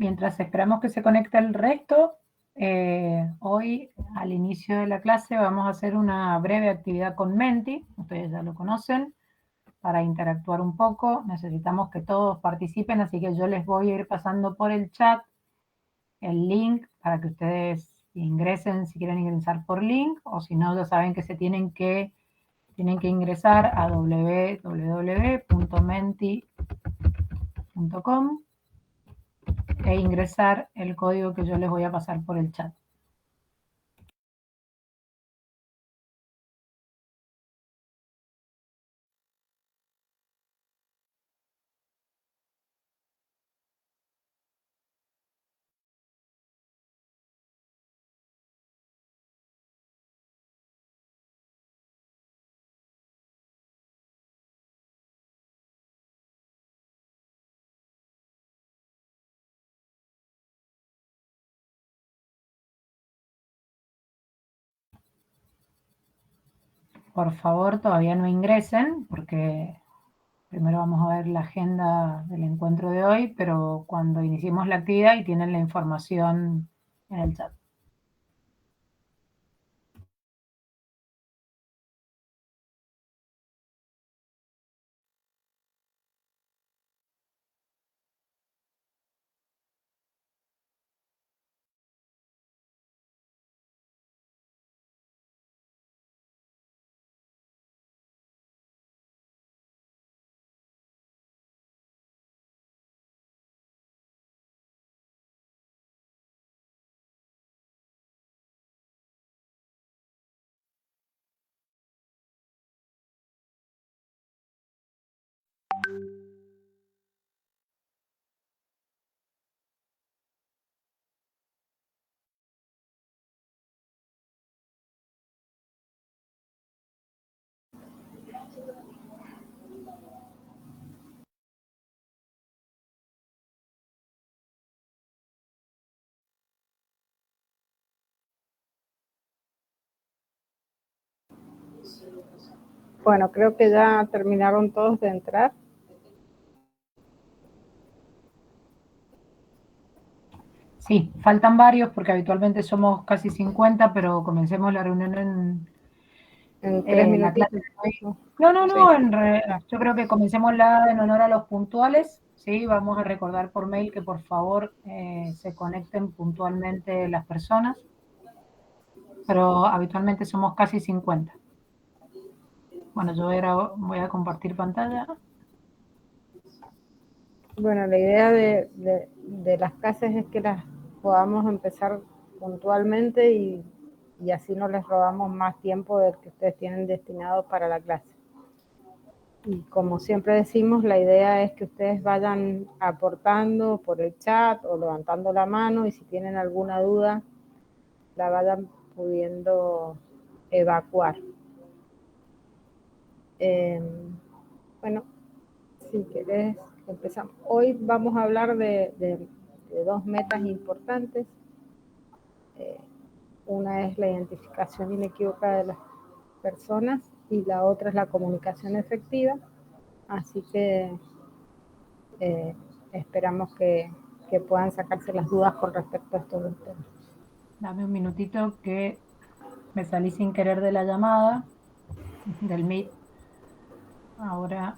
Mientras esperamos que se conecte el resto, hoy al inicio de la clase vamos a hacer una breve actividad con Menti, ustedes ya lo conocen, para interactuar un poco. Necesitamos que todos participen, así que yo les voy a ir pasando por el chat el link para que ustedes ingresen si quieren ingresar por link, o si no, ya saben que tienen que ingresar a www.menti.com e ingresar el código que yo les voy a pasar por el chat. Por favor, todavía no ingresen, porque primero vamos a ver la agenda del encuentro de hoy, pero cuando iniciemos la actividad y tienen la información en el chat. Bueno, creo que ya terminaron todos de entrar. Sí, faltan varios porque habitualmente somos casi 50, pero comencemos la reunión en 3 la minutitos. clase de hoy. No, yo creo que comencémosla en honor a los puntuales, ¿sí? Vamos a recordar por mail que por favor se conecten puntualmente las personas, pero habitualmente somos casi 50. Bueno, yo voy a compartir pantalla. Bueno, la idea de las clases es que las podamos empezar puntualmente y así no les robamos más tiempo del que ustedes tienen destinado para la clase. Y como siempre decimos, la idea es que ustedes vayan aportando por el chat o levantando la mano, y si tienen alguna duda, la vayan pudiendo evacuar. Bueno, si querés, empezamos. Hoy vamos a hablar de dos metas importantes. Una es la identificación inequívoca de las personas y la otra es la comunicación efectiva. Así que esperamos que puedan sacarse las dudas con respecto a estos dos temas. Dame un minutito que me salí sin querer de la llamada del Meet. Ahora,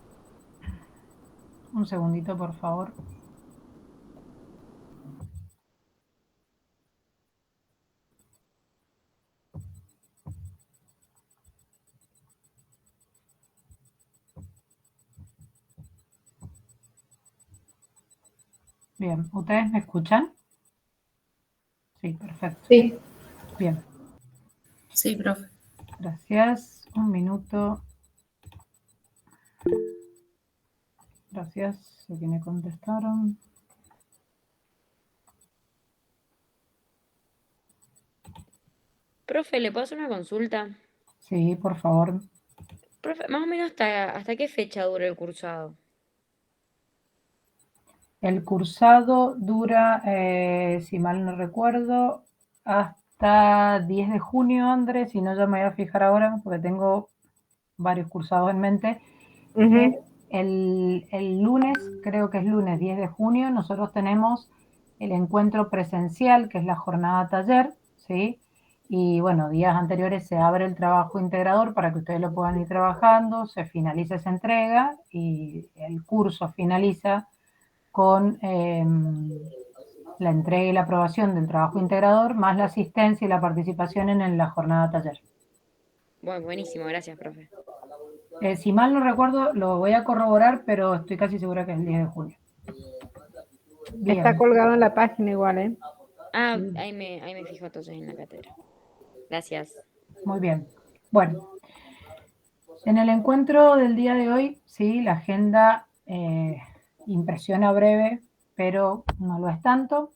un segundito, por favor. Bien, ¿ustedes me escuchan? Sí, perfecto. Sí. Bien. Sí, profe. Gracias. Un minuto. Gracias a quienes contestaron. Profe, ¿le puedo hacer una consulta? Sí, por favor. Profe, más o menos hasta qué fecha dura el cursado. El cursado dura, si mal no recuerdo, hasta 10 de junio, Andrés, si no ya me voy a fijar ahora, porque tengo varios cursados en mente. El lunes, creo que es lunes 10 de junio, nosotros tenemos el encuentro presencial, que es la jornada taller, ¿sí? Y bueno, días anteriores se abre el trabajo integrador para que ustedes lo puedan ir trabajando, se finaliza esa entrega y el curso finaliza con la entrega y la aprobación del trabajo integrador, más la asistencia y la participación en la jornada taller. Bueno, buenísimo, gracias, profe. Si mal no recuerdo, lo voy a corroborar, pero estoy casi segura que es el 10 de julio. Bien. Está colgado en la página igual, ¿eh? Ah, ahí me fijo entonces en la cátedra. Gracias. Muy bien. Bueno, en el encuentro del día de hoy, sí, la agenda impresiona breve, pero no lo es tanto,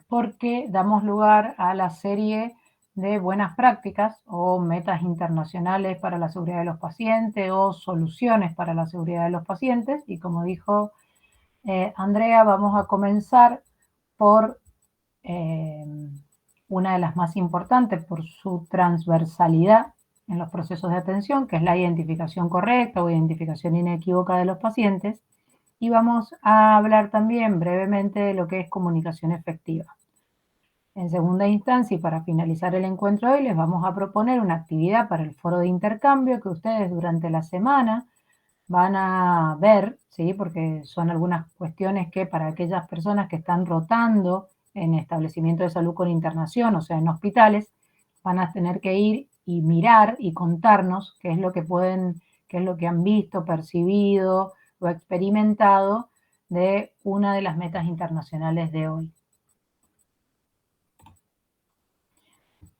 porque damos lugar a la serie de buenas prácticas o metas internacionales para la seguridad de los pacientes o soluciones para la seguridad de los pacientes. Y como dijo Andrea, vamos a comenzar por una de las más importantes por su transversalidad en los procesos de atención, que es la identificación correcta o identificación inequívoca de los pacientes. Y vamos a hablar también brevemente de lo que es comunicación efectiva. En segunda instancia, y para finalizar el encuentro de hoy, les vamos a proponer una actividad para el foro de intercambio que ustedes durante la semana van a ver, ¿sí? Porque son algunas cuestiones que para aquellas personas que están rotando en establecimientos de salud con internación, o sea, en hospitales, van a tener que ir y mirar y contarnos qué es lo que pueden, qué es lo que han visto, percibido o experimentado de una de las metas internacionales de hoy.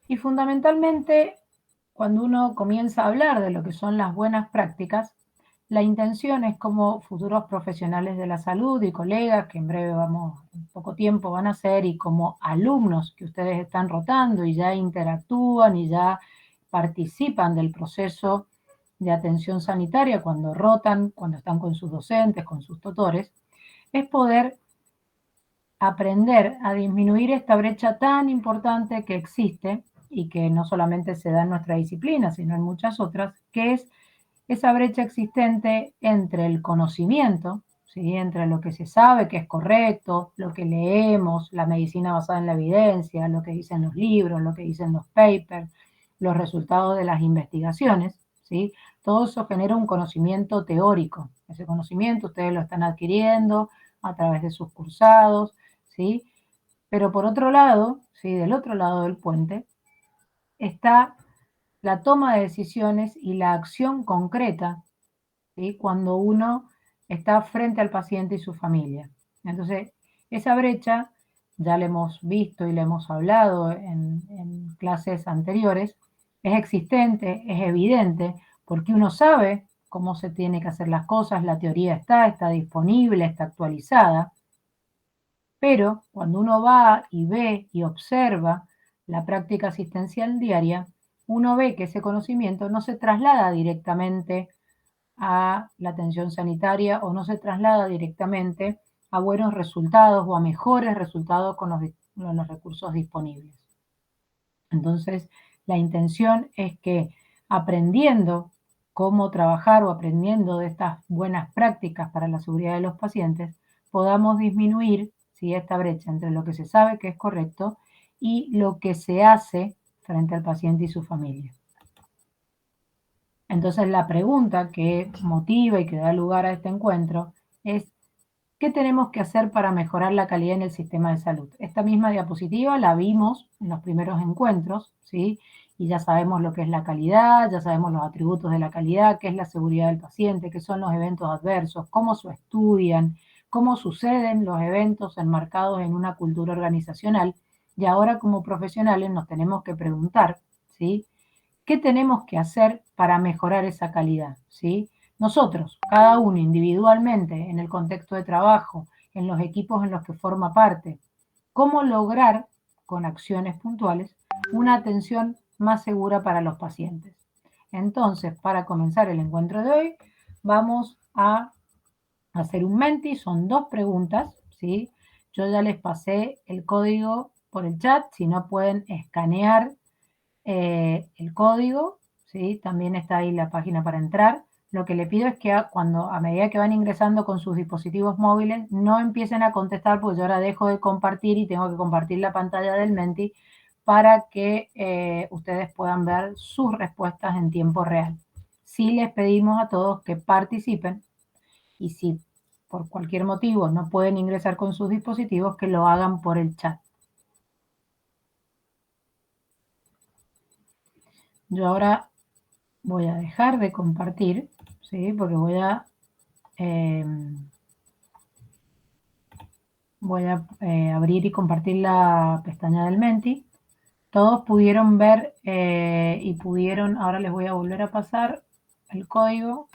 Y fundamentalmente, cuando uno comienza a hablar de lo que son las buenas prácticas, la intención es como futuros profesionales de la salud y colegas que en breve en poco tiempo van a ser, y como alumnos que ustedes están rotando y ya interactúan y ya participan del proceso de atención sanitaria cuando rotan, cuando están con sus docentes, con sus tutores, es poder aprender a disminuir esta brecha tan importante que existe y que no solamente se da en nuestra disciplina, sino en muchas otras, que es esa brecha existente entre el conocimiento, ¿sí? Entre lo que se sabe que es correcto, lo que leemos, la medicina basada en la evidencia, lo que dicen los libros, lo que dicen los papers, los resultados de las investigaciones, ¿sí? Todo eso genera un conocimiento teórico. Ese conocimiento ustedes lo están adquiriendo a través de sus cursados, ¿sí? Pero por otro lado, ¿sí? Del otro lado del puente, está la toma de decisiones y la acción concreta, ¿sí? Cuando uno está frente al paciente y su familia. Entonces, esa brecha, ya la hemos visto y la hemos hablado en clases anteriores, es existente, es evidente, porque uno sabe cómo se tiene que hacer las cosas, la teoría está disponible, está actualizada, pero cuando uno va y ve y observa la práctica asistencial diaria, uno ve que ese conocimiento no se traslada directamente a la atención sanitaria o no se traslada directamente a buenos resultados o a mejores resultados con los recursos disponibles. Entonces, la intención es que aprendiendo cómo trabajar o aprendiendo de estas buenas prácticas para la seguridad de los pacientes, podamos disminuir, ¿sí?, esta brecha entre lo que se sabe que es correcto y lo que se hace frente al paciente y su familia. Entonces, la pregunta que motiva y que da lugar a este encuentro es: ¿qué tenemos que hacer para mejorar la calidad en el sistema de salud? Esta misma diapositiva la vimos en los primeros encuentros, ¿sí? Y ya sabemos lo que es la calidad, ya sabemos los atributos de la calidad, qué es la seguridad del paciente, qué son los eventos adversos, cómo se estudian, cómo suceden los eventos enmarcados en una cultura organizacional. Y ahora, como profesionales, nos tenemos que preguntar, ¿sí?, ¿qué tenemos que hacer para mejorar esa calidad? ¿Sí? Nosotros, cada uno individualmente, en el contexto de trabajo, en los equipos en los que forma parte, ¿cómo lograr, con acciones puntuales, una atención más segura para los pacientes? Entonces, para comenzar el encuentro de hoy, vamos a hacer un Menti. Son 2 preguntas, ¿sí? Yo ya les pasé el código por el chat, si no pueden escanear el código, ¿sí? También está ahí la página para entrar, lo que le pido es que a medida que van ingresando con sus dispositivos móviles, no empiecen a contestar, porque yo ahora dejo de compartir y tengo que compartir la pantalla del Menti para que ustedes puedan ver sus respuestas en tiempo real. Sí les pedimos a todos que participen, y si por cualquier motivo no pueden ingresar con sus dispositivos, que lo hagan por el chat. Yo ahora voy a dejar de compartir, ¿sí? Porque voy a abrir y compartir la pestaña del Menti. Todos pudieron ver y pudieron, ahora les voy a volver a pasar el código.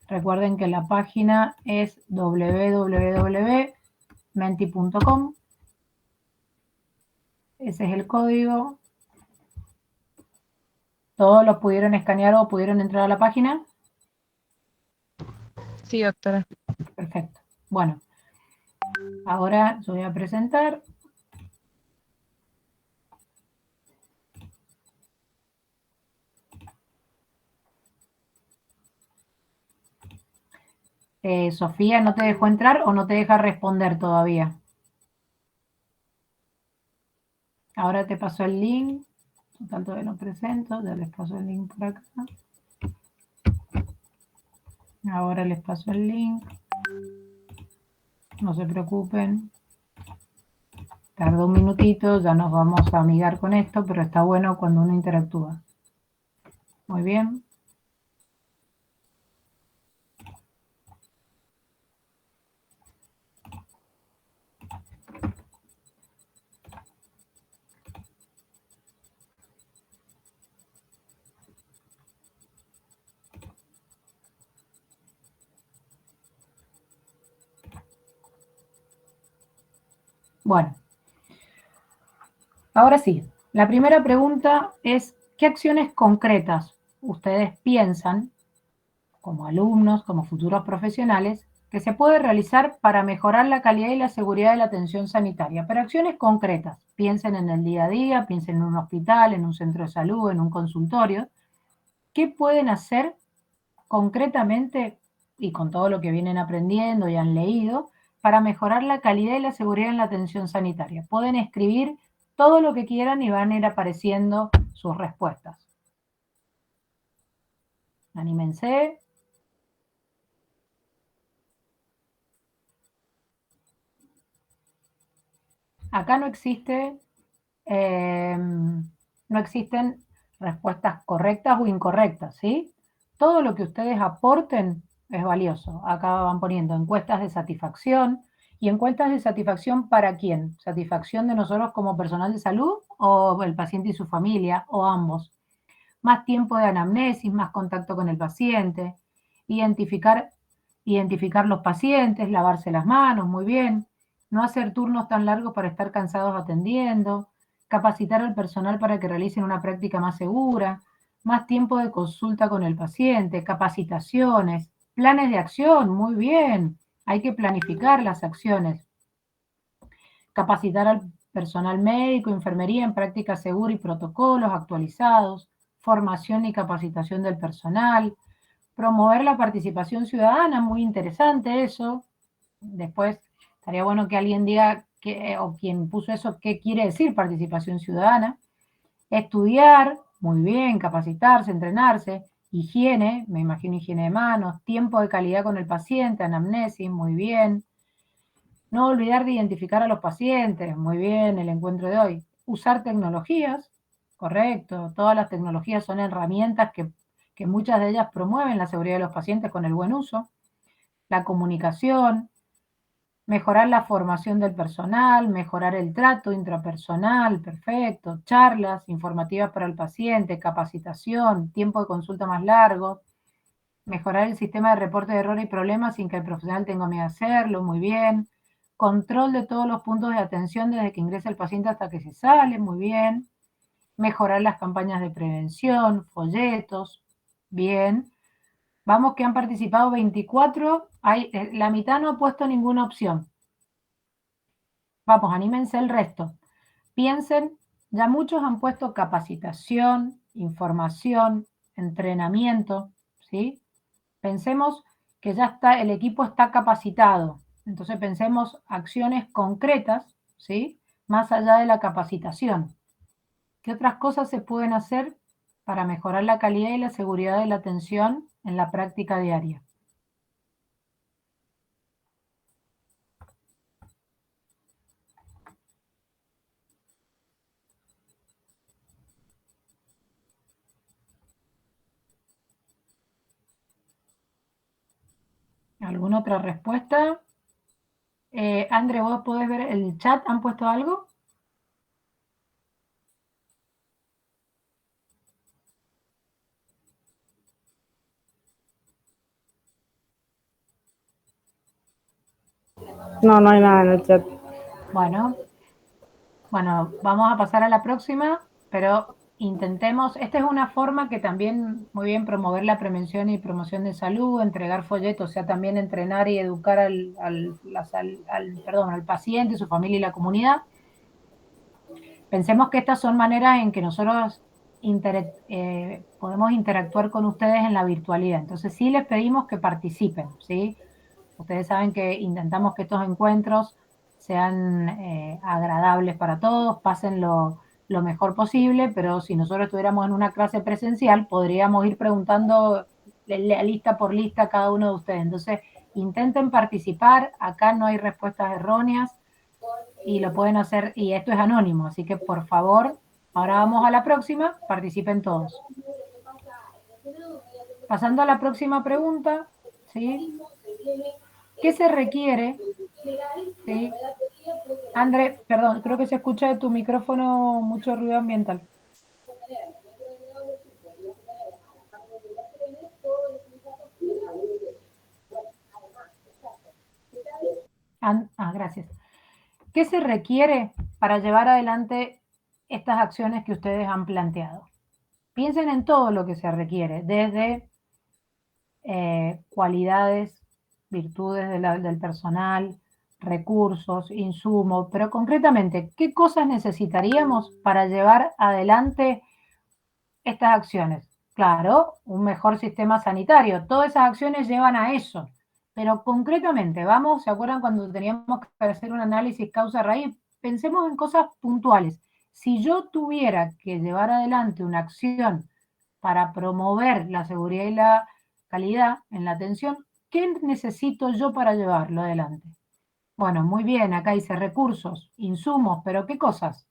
Recuerden que la página es www.menti.com. Ese es el código. ¿Todos los pudieron escanear o pudieron entrar a la página? Sí, doctora. Perfecto. Bueno, ahora yo voy a presentar. Sofía, ¿no te dejó entrar o no te deja responder todavía? Ahora te paso el link. Total, todavía lo presento. Ya les paso el link por acá. Ahora les paso el link. No se preocupen. Tarda un minutito, ya nos vamos a amigar con esto, pero está bueno cuando uno interactúa. Muy bien. Bueno, ahora sí, la primera pregunta es, ¿qué acciones concretas ustedes piensan, como alumnos, como futuros profesionales, que se puede realizar para mejorar la calidad y la seguridad de la atención sanitaria? Pero acciones concretas, piensen en el día a día, piensen en un hospital, en un centro de salud, en un consultorio. ¿Qué pueden hacer concretamente y con todo lo que vienen aprendiendo y han leído para mejorar la calidad y la seguridad en la atención sanitaria? Pueden escribir todo lo que quieran y van a ir apareciendo sus respuestas. Anímense. Acá no existen respuestas correctas o incorrectas, ¿sí? Todo lo que ustedes aporten es valioso. Acá van poniendo encuestas de satisfacción. ¿Y encuestas de satisfacción para quién? ¿Satisfacción de nosotros como personal de salud o el paciente y su familia o ambos? Más tiempo de anamnesis, más contacto con el paciente, identificar los pacientes, lavarse las manos, muy bien, no hacer turnos tan largos para estar cansados atendiendo, capacitar al personal para que realicen una práctica más segura, más tiempo de consulta con el paciente, capacitaciones, planes de acción, muy bien, hay que planificar las acciones, capacitar al personal médico, enfermería en práctica segura y protocolos actualizados, formación y capacitación del personal, promover la participación ciudadana, muy interesante eso. Después estaría bueno que alguien diga, o quien puso eso, qué quiere decir participación ciudadana. Estudiar, muy bien, capacitarse, entrenarse. Higiene, me imagino higiene de manos, tiempo de calidad con el paciente, anamnesis, muy bien. No olvidar de identificar a los pacientes, muy bien, el encuentro de hoy. Usar tecnologías, correcto, todas las tecnologías son herramientas que muchas de ellas promueven la seguridad de los pacientes con el buen uso. La comunicación, mejorar la formación del personal, mejorar el trato intrapersonal, perfecto, charlas informativas para el paciente, capacitación, tiempo de consulta más largo, mejorar el sistema de reporte de errores y problemas sin que el profesional tenga miedo a hacerlo, muy bien, control de todos los puntos de atención desde que ingresa el paciente hasta que se sale, muy bien, mejorar las campañas de prevención, folletos, bien. Vamos que han participado 24, la mitad no ha puesto ninguna opción. Vamos, anímense el resto. Piensen, ya muchos han puesto capacitación, información, entrenamiento, ¿sí? Pensemos que ya está, el equipo está capacitado. Entonces pensemos acciones concretas, ¿sí? Más allá de la capacitación. ¿Qué otras cosas se pueden hacer para mejorar la calidad y la seguridad de la atención en la práctica diaria? ¿Alguna otra respuesta? André, ¿vos podés ver el chat? ¿Han puesto algo? No, no hay nada en el chat. Bueno, vamos a pasar a la próxima, pero intentemos, esta es una forma que también muy bien promover la prevención y promoción de salud, entregar folletos, o sea, también entrenar y educar al paciente, su familia y la comunidad. Pensemos que estas son maneras en que nosotros podemos interactuar con ustedes en la virtualidad. Entonces sí les pedimos que participen, ¿sí? Ustedes saben que intentamos que estos encuentros sean agradables para todos, pasen lo mejor posible, pero si nosotros estuviéramos en una clase presencial, podríamos ir preguntando lista por lista a cada uno de ustedes. Entonces, intenten participar, acá no hay respuestas erróneas y lo pueden hacer, y esto es anónimo, así que por favor, ahora vamos a la próxima, participen todos. Pasando a la próxima pregunta, ¿sí? ¿Qué se requiere? ¿Sí? André, perdón, creo que se escucha de tu micrófono mucho ruido ambiental. Gracias. ¿Qué se requiere para llevar adelante estas acciones que ustedes han planteado? Piensen en todo lo que se requiere, desde cualidades, virtudes del personal, recursos, insumos, pero concretamente, ¿qué cosas necesitaríamos para llevar adelante estas acciones? Claro, un mejor sistema sanitario, todas esas acciones llevan a eso, pero concretamente, vamos, ¿se acuerdan cuando teníamos que hacer un análisis causa-raíz? Pensemos en cosas puntuales. Si yo tuviera que llevar adelante una acción para promover la seguridad y la calidad en la atención, ¿qué necesito yo para llevarlo adelante? Bueno, muy bien, acá dice recursos, insumos, pero ¿qué cosas?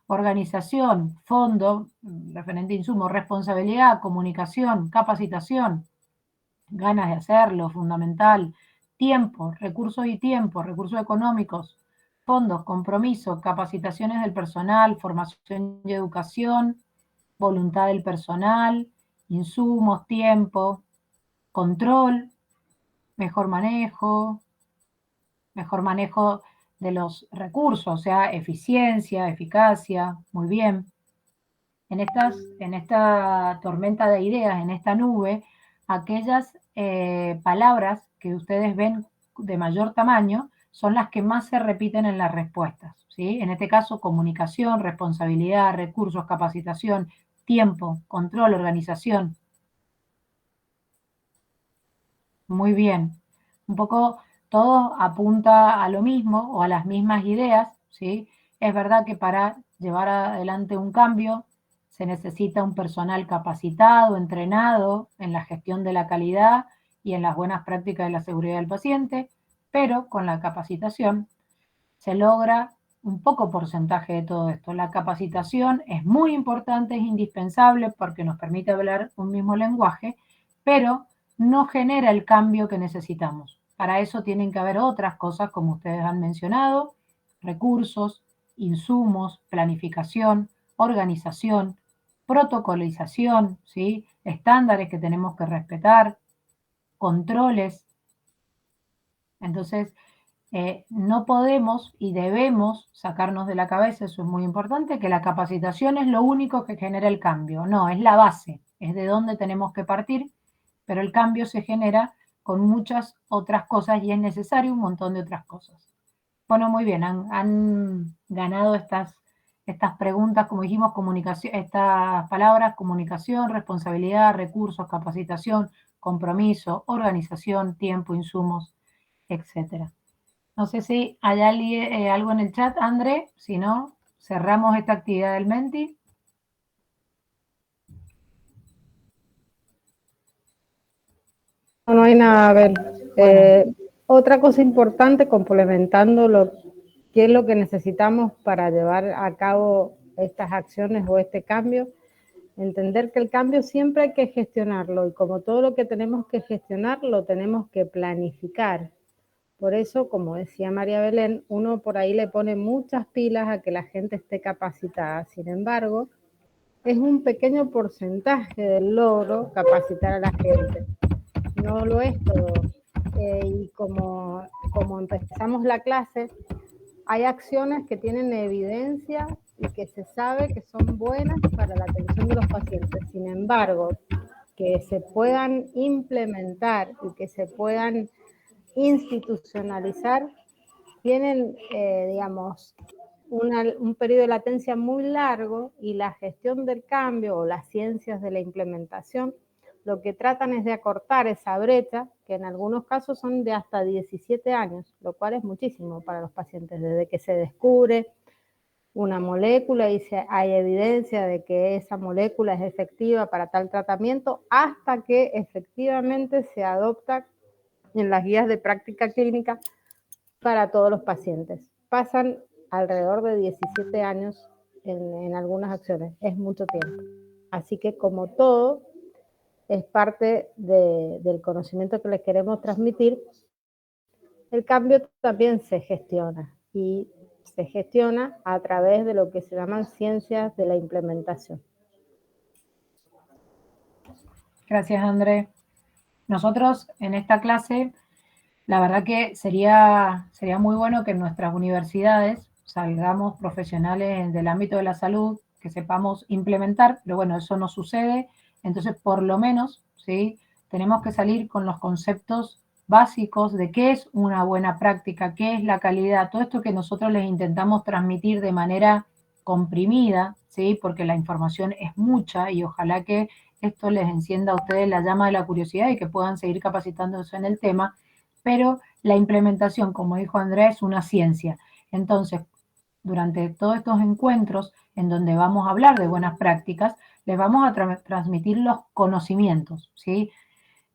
Organización, fondo, referente a insumos, responsabilidad, comunicación, capacitación, ganas de hacerlo, fundamental, tiempo, recursos económicos, fondos, compromiso, capacitaciones del personal, formación y educación, voluntad del personal, insumos, tiempo, control, mejor manejo de los recursos, o sea, eficiencia, eficacia, muy bien. En esta tormenta de ideas, en esta nube, aquellas palabras que ustedes ven de mayor tamaño son las que más se repiten en las respuestas, ¿sí? En este caso, comunicación, responsabilidad, recursos, capacitación, tiempo, control, organización. Muy bien. Un poco todo apunta a lo mismo o a las mismas ideas, ¿sí? Es verdad que para llevar adelante un cambio se necesita un personal capacitado, entrenado en la gestión de la calidad y en las buenas prácticas de la seguridad del paciente, pero con la capacitación se logra un poco porcentaje de todo esto. La capacitación es muy importante, es indispensable porque nos permite hablar un mismo lenguaje, pero no genera el cambio que necesitamos. Para eso tienen que haber otras cosas, como ustedes han mencionado, recursos, insumos, planificación, organización, protocolización, ¿sí? Estándares que tenemos que respetar, controles. Entonces, no podemos y debemos sacarnos de la cabeza, eso es muy importante, que la capacitación es lo único que genera el cambio. No, es la base, es de donde tenemos que partir, pero el cambio se genera con muchas otras cosas y es necesario un montón de otras cosas. Bueno, muy bien, han ganado estas preguntas, como dijimos, comunicación, estas palabras, comunicación, responsabilidad, recursos, capacitación, compromiso, organización, tiempo, insumos, etc. No sé si hay algo en el chat, André, si no, cerramos esta actividad del Menti. No hay nada, a ver. Bueno. Otra cosa importante, complementando qué es lo que necesitamos para llevar a cabo estas acciones o este cambio, entender que el cambio siempre hay que gestionarlo y como todo lo que tenemos que gestionar, lo tenemos que planificar. Por eso, como decía María Belén, uno por ahí le pone muchas pilas a que la gente esté capacitada. Sin embargo, es un pequeño porcentaje del logro capacitar a la gente. No lo es todo. Y como empezamos la clase, hay acciones que tienen evidencia y que se sabe que son buenas para la atención de los pacientes. Sin embargo, que se puedan implementar y que se puedan institucionalizar, tienen, digamos, un periodo de latencia muy largo y la gestión del cambio o las ciencias de la implementación lo que tratan es de acortar esa brecha, que en algunos casos son de hasta 17 años, lo cual es muchísimo para los pacientes, desde que se descubre una molécula y hay evidencia de que esa molécula es efectiva para tal tratamiento, hasta que efectivamente se adopta en las guías de práctica clínica para todos los pacientes. Pasan alrededor de 17 años en algunas acciones, es mucho tiempo. Así que como todo, es parte del conocimiento que les queremos transmitir. El cambio también se gestiona y se gestiona a través de lo que se llaman ciencias de la implementación. Gracias, André. Nosotros en esta clase, la verdad que sería muy bueno que en nuestras universidades salgamos profesionales del ámbito de la salud, que sepamos implementar, pero bueno, eso no sucede. Entonces, por lo menos, ¿sí?, tenemos que salir con los conceptos básicos de qué es una buena práctica, qué es la calidad, todo esto que nosotros les intentamos transmitir de manera comprimida, ¿sí?, porque la información es mucha y ojalá que esto les encienda a ustedes la llama de la curiosidad y que puedan seguir capacitándose en el tema, pero la implementación, como dijo Andrés, es una ciencia. Entonces, durante todos estos encuentros en donde vamos a hablar de buenas prácticas, les vamos a transmitir los conocimientos, ¿sí?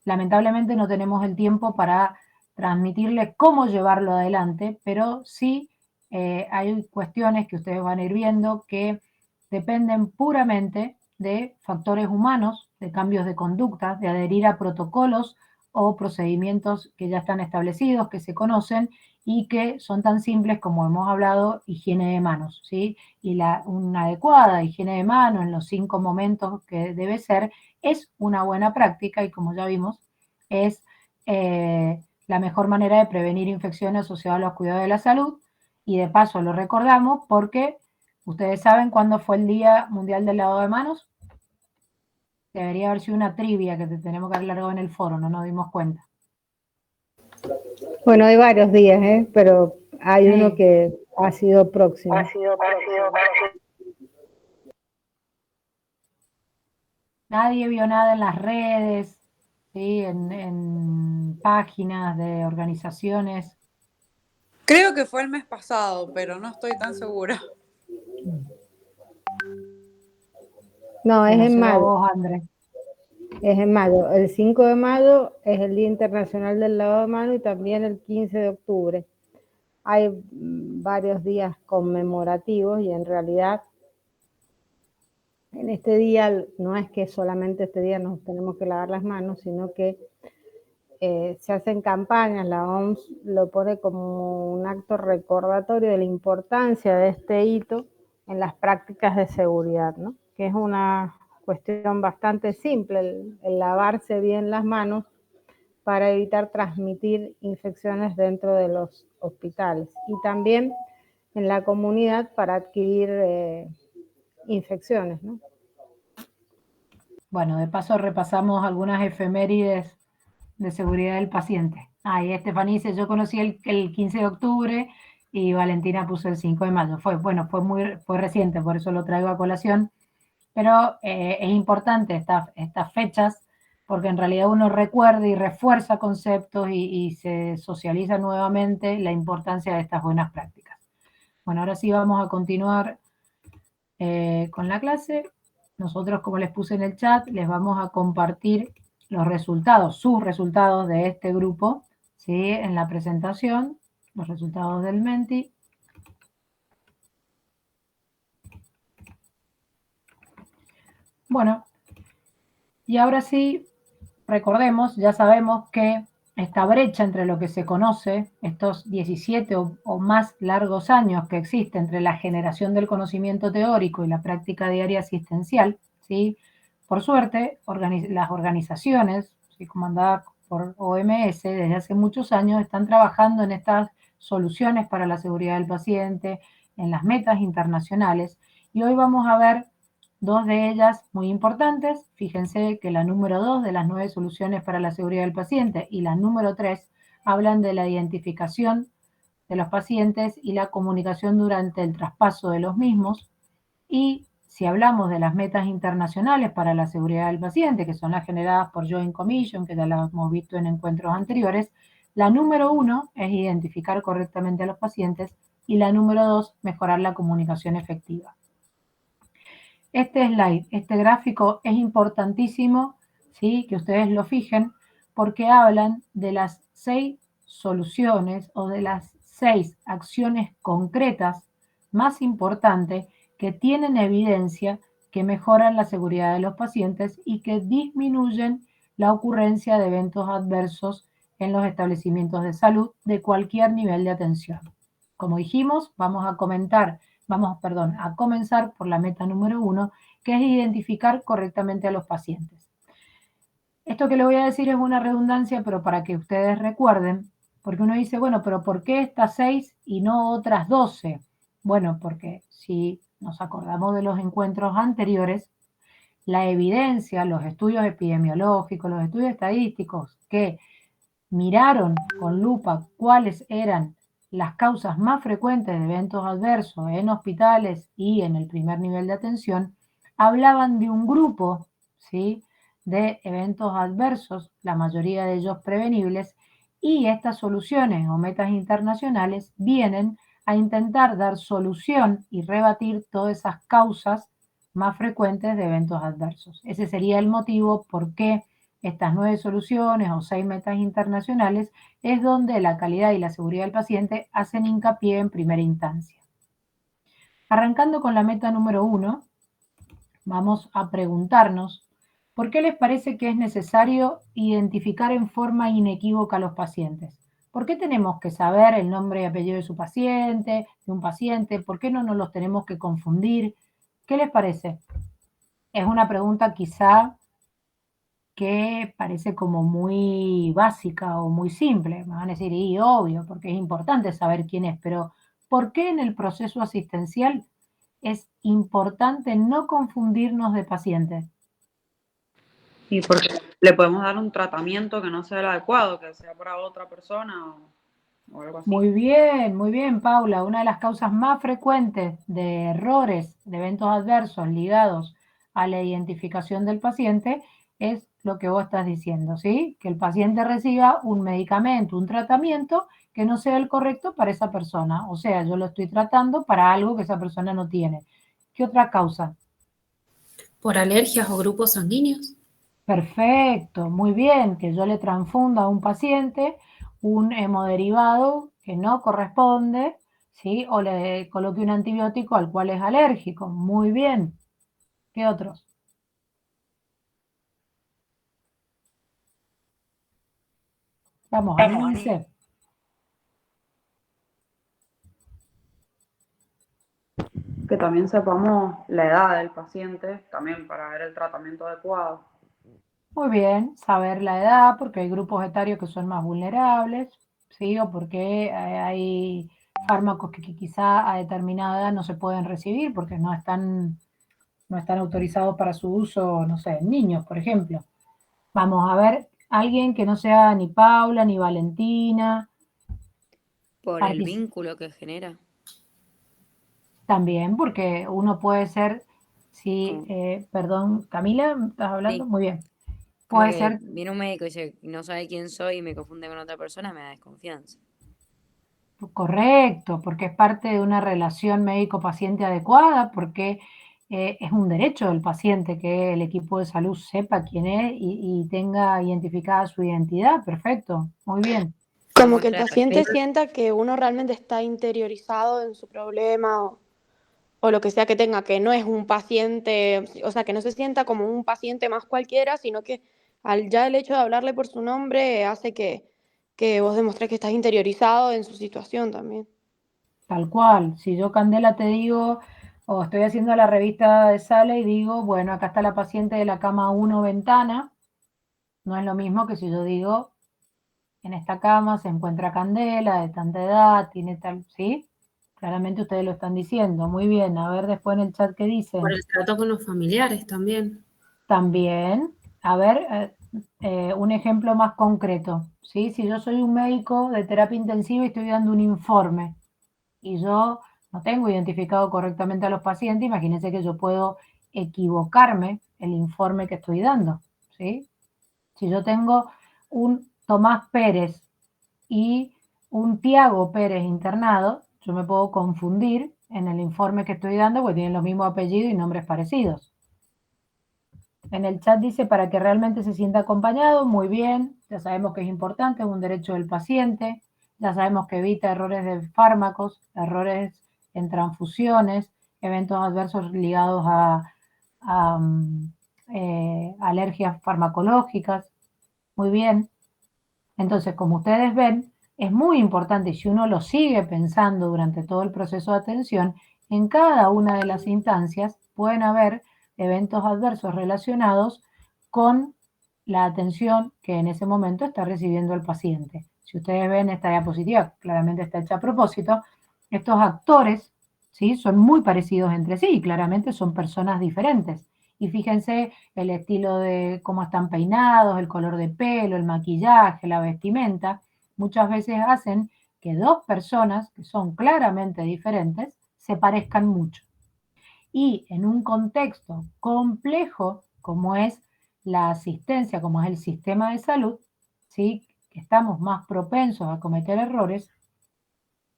Lamentablemente no tenemos el tiempo para transmitirles cómo llevarlo adelante, pero sí hay cuestiones que ustedes van a ir viendo que dependen puramente de factores humanos, de cambios de conducta, de adherir a protocolos o procedimientos que ya están establecidos, que se conocen y que son tan simples como hemos hablado, higiene de manos, ¿sí? Y una adecuada higiene de manos en los 5 momentos que debe ser es una buena práctica y como ya vimos, es la mejor manera de prevenir infecciones asociadas a los cuidados de la salud y de paso lo recordamos porque ustedes saben cuándo fue el Día Mundial del Lavado de Manos. Debería haber sido una trivia que te tenemos que haber largado en el foro, no nos dimos cuenta. Bueno, hay varios días, pero hay uno que ha sido próximo. Nadie vio nada en las redes, ¿sí?, en páginas de organizaciones. Creo que fue el mes pasado, pero no estoy tan segura. No, es en mayo. Vos, Andrés. Es en mayo. El 5 de mayo es el Día Internacional del Lavado de Manos y también el 15 de octubre. Hay varios días conmemorativos y en realidad en este día no es que solamente este día nos tenemos que lavar las manos, sino que se hacen campañas, la OMS lo pone como un acto recordatorio de la importancia de este hito en las prácticas de seguridad, ¿no? Que es una cuestión bastante simple, el lavarse bien las manos para evitar transmitir infecciones dentro de los hospitales y también en la comunidad para adquirir infecciones, ¿no? Bueno, de paso repasamos algunas efemérides de seguridad del paciente. Y Estefanía dice, yo conocí el 15 de octubre y Valentina puso el 5 de mayo. Fue reciente, por eso lo traigo a colación. Pero es importante estas fechas porque en realidad uno recuerda y refuerza conceptos y se socializa nuevamente la importancia de estas buenas prácticas. Bueno, ahora sí vamos a continuar con la clase. Nosotros, como les puse en el chat, les vamos a compartir los resultados, sus resultados de este grupo, ¿sí? En la presentación, los resultados del Menti. Bueno, y ahora sí, recordemos, ya sabemos que esta brecha entre lo que se conoce, estos 17 o más largos años que existe entre la generación del conocimiento teórico y la práctica diaria asistencial, ¿sí? Por suerte, las organizaciones, ¿sí? Comandadas por OMS, desde hace muchos años están trabajando en estas soluciones para la seguridad del paciente, en las metas internacionales, y hoy vamos a ver dos de ellas muy importantes. Fíjense que la número 2 de las 9 soluciones para la seguridad del paciente y la número 3 hablan de la identificación de los pacientes y la comunicación durante el traspaso de los mismos. Y si hablamos de las metas internacionales para la seguridad del paciente, que son las generadas por Joint Commission, que ya las hemos visto en encuentros anteriores, la número 1 es identificar correctamente a los pacientes y la número 2, mejorar la comunicación efectiva. Este slide, este gráfico es importantísimo, ¿sí? Que ustedes lo fijen, porque hablan de las 6 soluciones o de las 6 acciones concretas más importantes que tienen evidencia que mejoran la seguridad de los pacientes y que disminuyen la ocurrencia de eventos adversos en los establecimientos de salud de cualquier nivel de atención. Como dijimos, vamos a comenzar por la meta número 1, que es identificar correctamente a los pacientes. Esto que le voy a decir es una redundancia, pero para que ustedes recuerden, porque uno dice, bueno, pero ¿por qué estas 6 y no otras 12? Bueno, porque si nos acordamos de los encuentros anteriores, la evidencia, los estudios epidemiológicos, los estudios estadísticos que miraron con lupa cuáles eran las causas más frecuentes de eventos adversos en hospitales y en el primer nivel de atención, hablaban de un grupo, ¿sí?, de eventos adversos, la mayoría de ellos prevenibles, y estas soluciones o metas internacionales vienen a intentar dar solución y rebatir todas esas causas más frecuentes de eventos adversos. Ese sería el motivo por qué estas 9 soluciones o 6 metas internacionales es donde la calidad y la seguridad del paciente hacen hincapié en primera instancia. Arrancando con la meta número 1, vamos a preguntarnos ¿por qué les parece que es necesario identificar en forma inequívoca a los pacientes? ¿Por qué tenemos que saber el nombre y apellido de su paciente, de un paciente? ¿Por qué no nos los tenemos que confundir? ¿Qué les parece? Es una pregunta quizá que parece como muy básica o muy simple. Me van a decir, y obvio, porque es importante saber quién es, pero ¿por qué en el proceso asistencial es importante no confundirnos de pacientes? Y porque le podemos dar un tratamiento que no sea el adecuado, que sea para otra persona o algo así. Muy bien, Paula. Una de las causas más frecuentes de errores, de eventos adversos ligados a la identificación del paciente es lo que vos estás diciendo, ¿sí? Que el paciente reciba un medicamento, un tratamiento que no sea el correcto para esa persona. O sea, yo lo estoy tratando para algo que esa persona no tiene. ¿Qué otra causa? ¿Por alergias o grupos sanguíneos? Perfecto, muy bien, que yo le transfunda a un paciente un hemodderivado que no corresponde, ¿sí? O le coloque un antibiótico al cual es alérgico. Muy bien. ¿Qué otros? Vamos, anímense. Que también sepamos la edad del paciente, también para ver el tratamiento adecuado. Muy bien, saber la edad, porque hay grupos etarios que son más vulnerables, ¿sí? O porque hay fármacos que quizá a determinada edad no se pueden recibir porque no están autorizados para su uso, no sé, en niños, por ejemplo. Vamos a ver, alguien que no sea ni Paula ni Valentina. Por el vínculo que genera. También, porque uno puede ser, sí, perdón, Camila, ¿estás hablando? Sí. Muy bien. Puede que ser viene un médico y no sabe quién soy y me confunde con otra persona, me da desconfianza. correcto, porque es parte de una relación médico-paciente adecuada, porque es un derecho del paciente que el equipo de salud sepa quién es y tenga identificada su identidad. Perfecto, muy bien. Una Como que el muestra de paciente respeto. sienta que uno realmente está interiorizado en su problema o lo que sea que tenga, que no es un paciente, o sea, que no se sienta como un paciente más cualquiera, sino que ya el hecho de hablarle por su nombre hace que vos demostrés que estás interiorizado en su situación también. Tal cual. Si yo, Candela, te digo, o estoy haciendo la revista de sala y digo, bueno, acá está la paciente de la cama 1 ventana, no es lo mismo que si yo digo, en esta cama se encuentra Candela, de tanta edad, tiene tal, ¿sí? Claramente ustedes lo están diciendo. Muy bien, a ver después en el chat qué Por dicen. el trato con los familiares también. También, a ver, un ejemplo más concreto, ¿sí? Si yo soy un médico de terapia intensiva y estoy dando un informe y yo no tengo identificado correctamente a los pacientes, imagínense que yo puedo equivocarme el informe que estoy dando, ¿sí? Si yo tengo un Tomás Pérez y un Tiago Pérez internado, yo me puedo confundir en el informe que estoy dando porque tienen los mismos apellidos y nombres parecidos. En el chat dice para que realmente se sienta acompañado, muy bien, ya sabemos que es importante, es un derecho del paciente, ya sabemos que evita errores de fármacos, errores en transfusiones, eventos adversos ligados a alergias farmacológicas, muy bien. Entonces, como ustedes ven, es muy importante, y si uno lo sigue pensando durante todo el proceso de atención, en cada una de las instancias pueden haber eventos adversos relacionados con la atención que en ese momento está recibiendo el paciente. Si ustedes ven esta diapositiva, claramente está hecha a propósito, estos actores, ¿sí?, son muy parecidos entre sí y claramente son personas diferentes. Y fíjense el estilo de cómo están peinados, el color de pelo, el maquillaje, la vestimenta, muchas veces hacen que dos personas que son claramente diferentes se parezcan mucho. Y en un contexto complejo como es la asistencia, como es el sistema de salud, ¿sí?, que estamos más propensos a cometer errores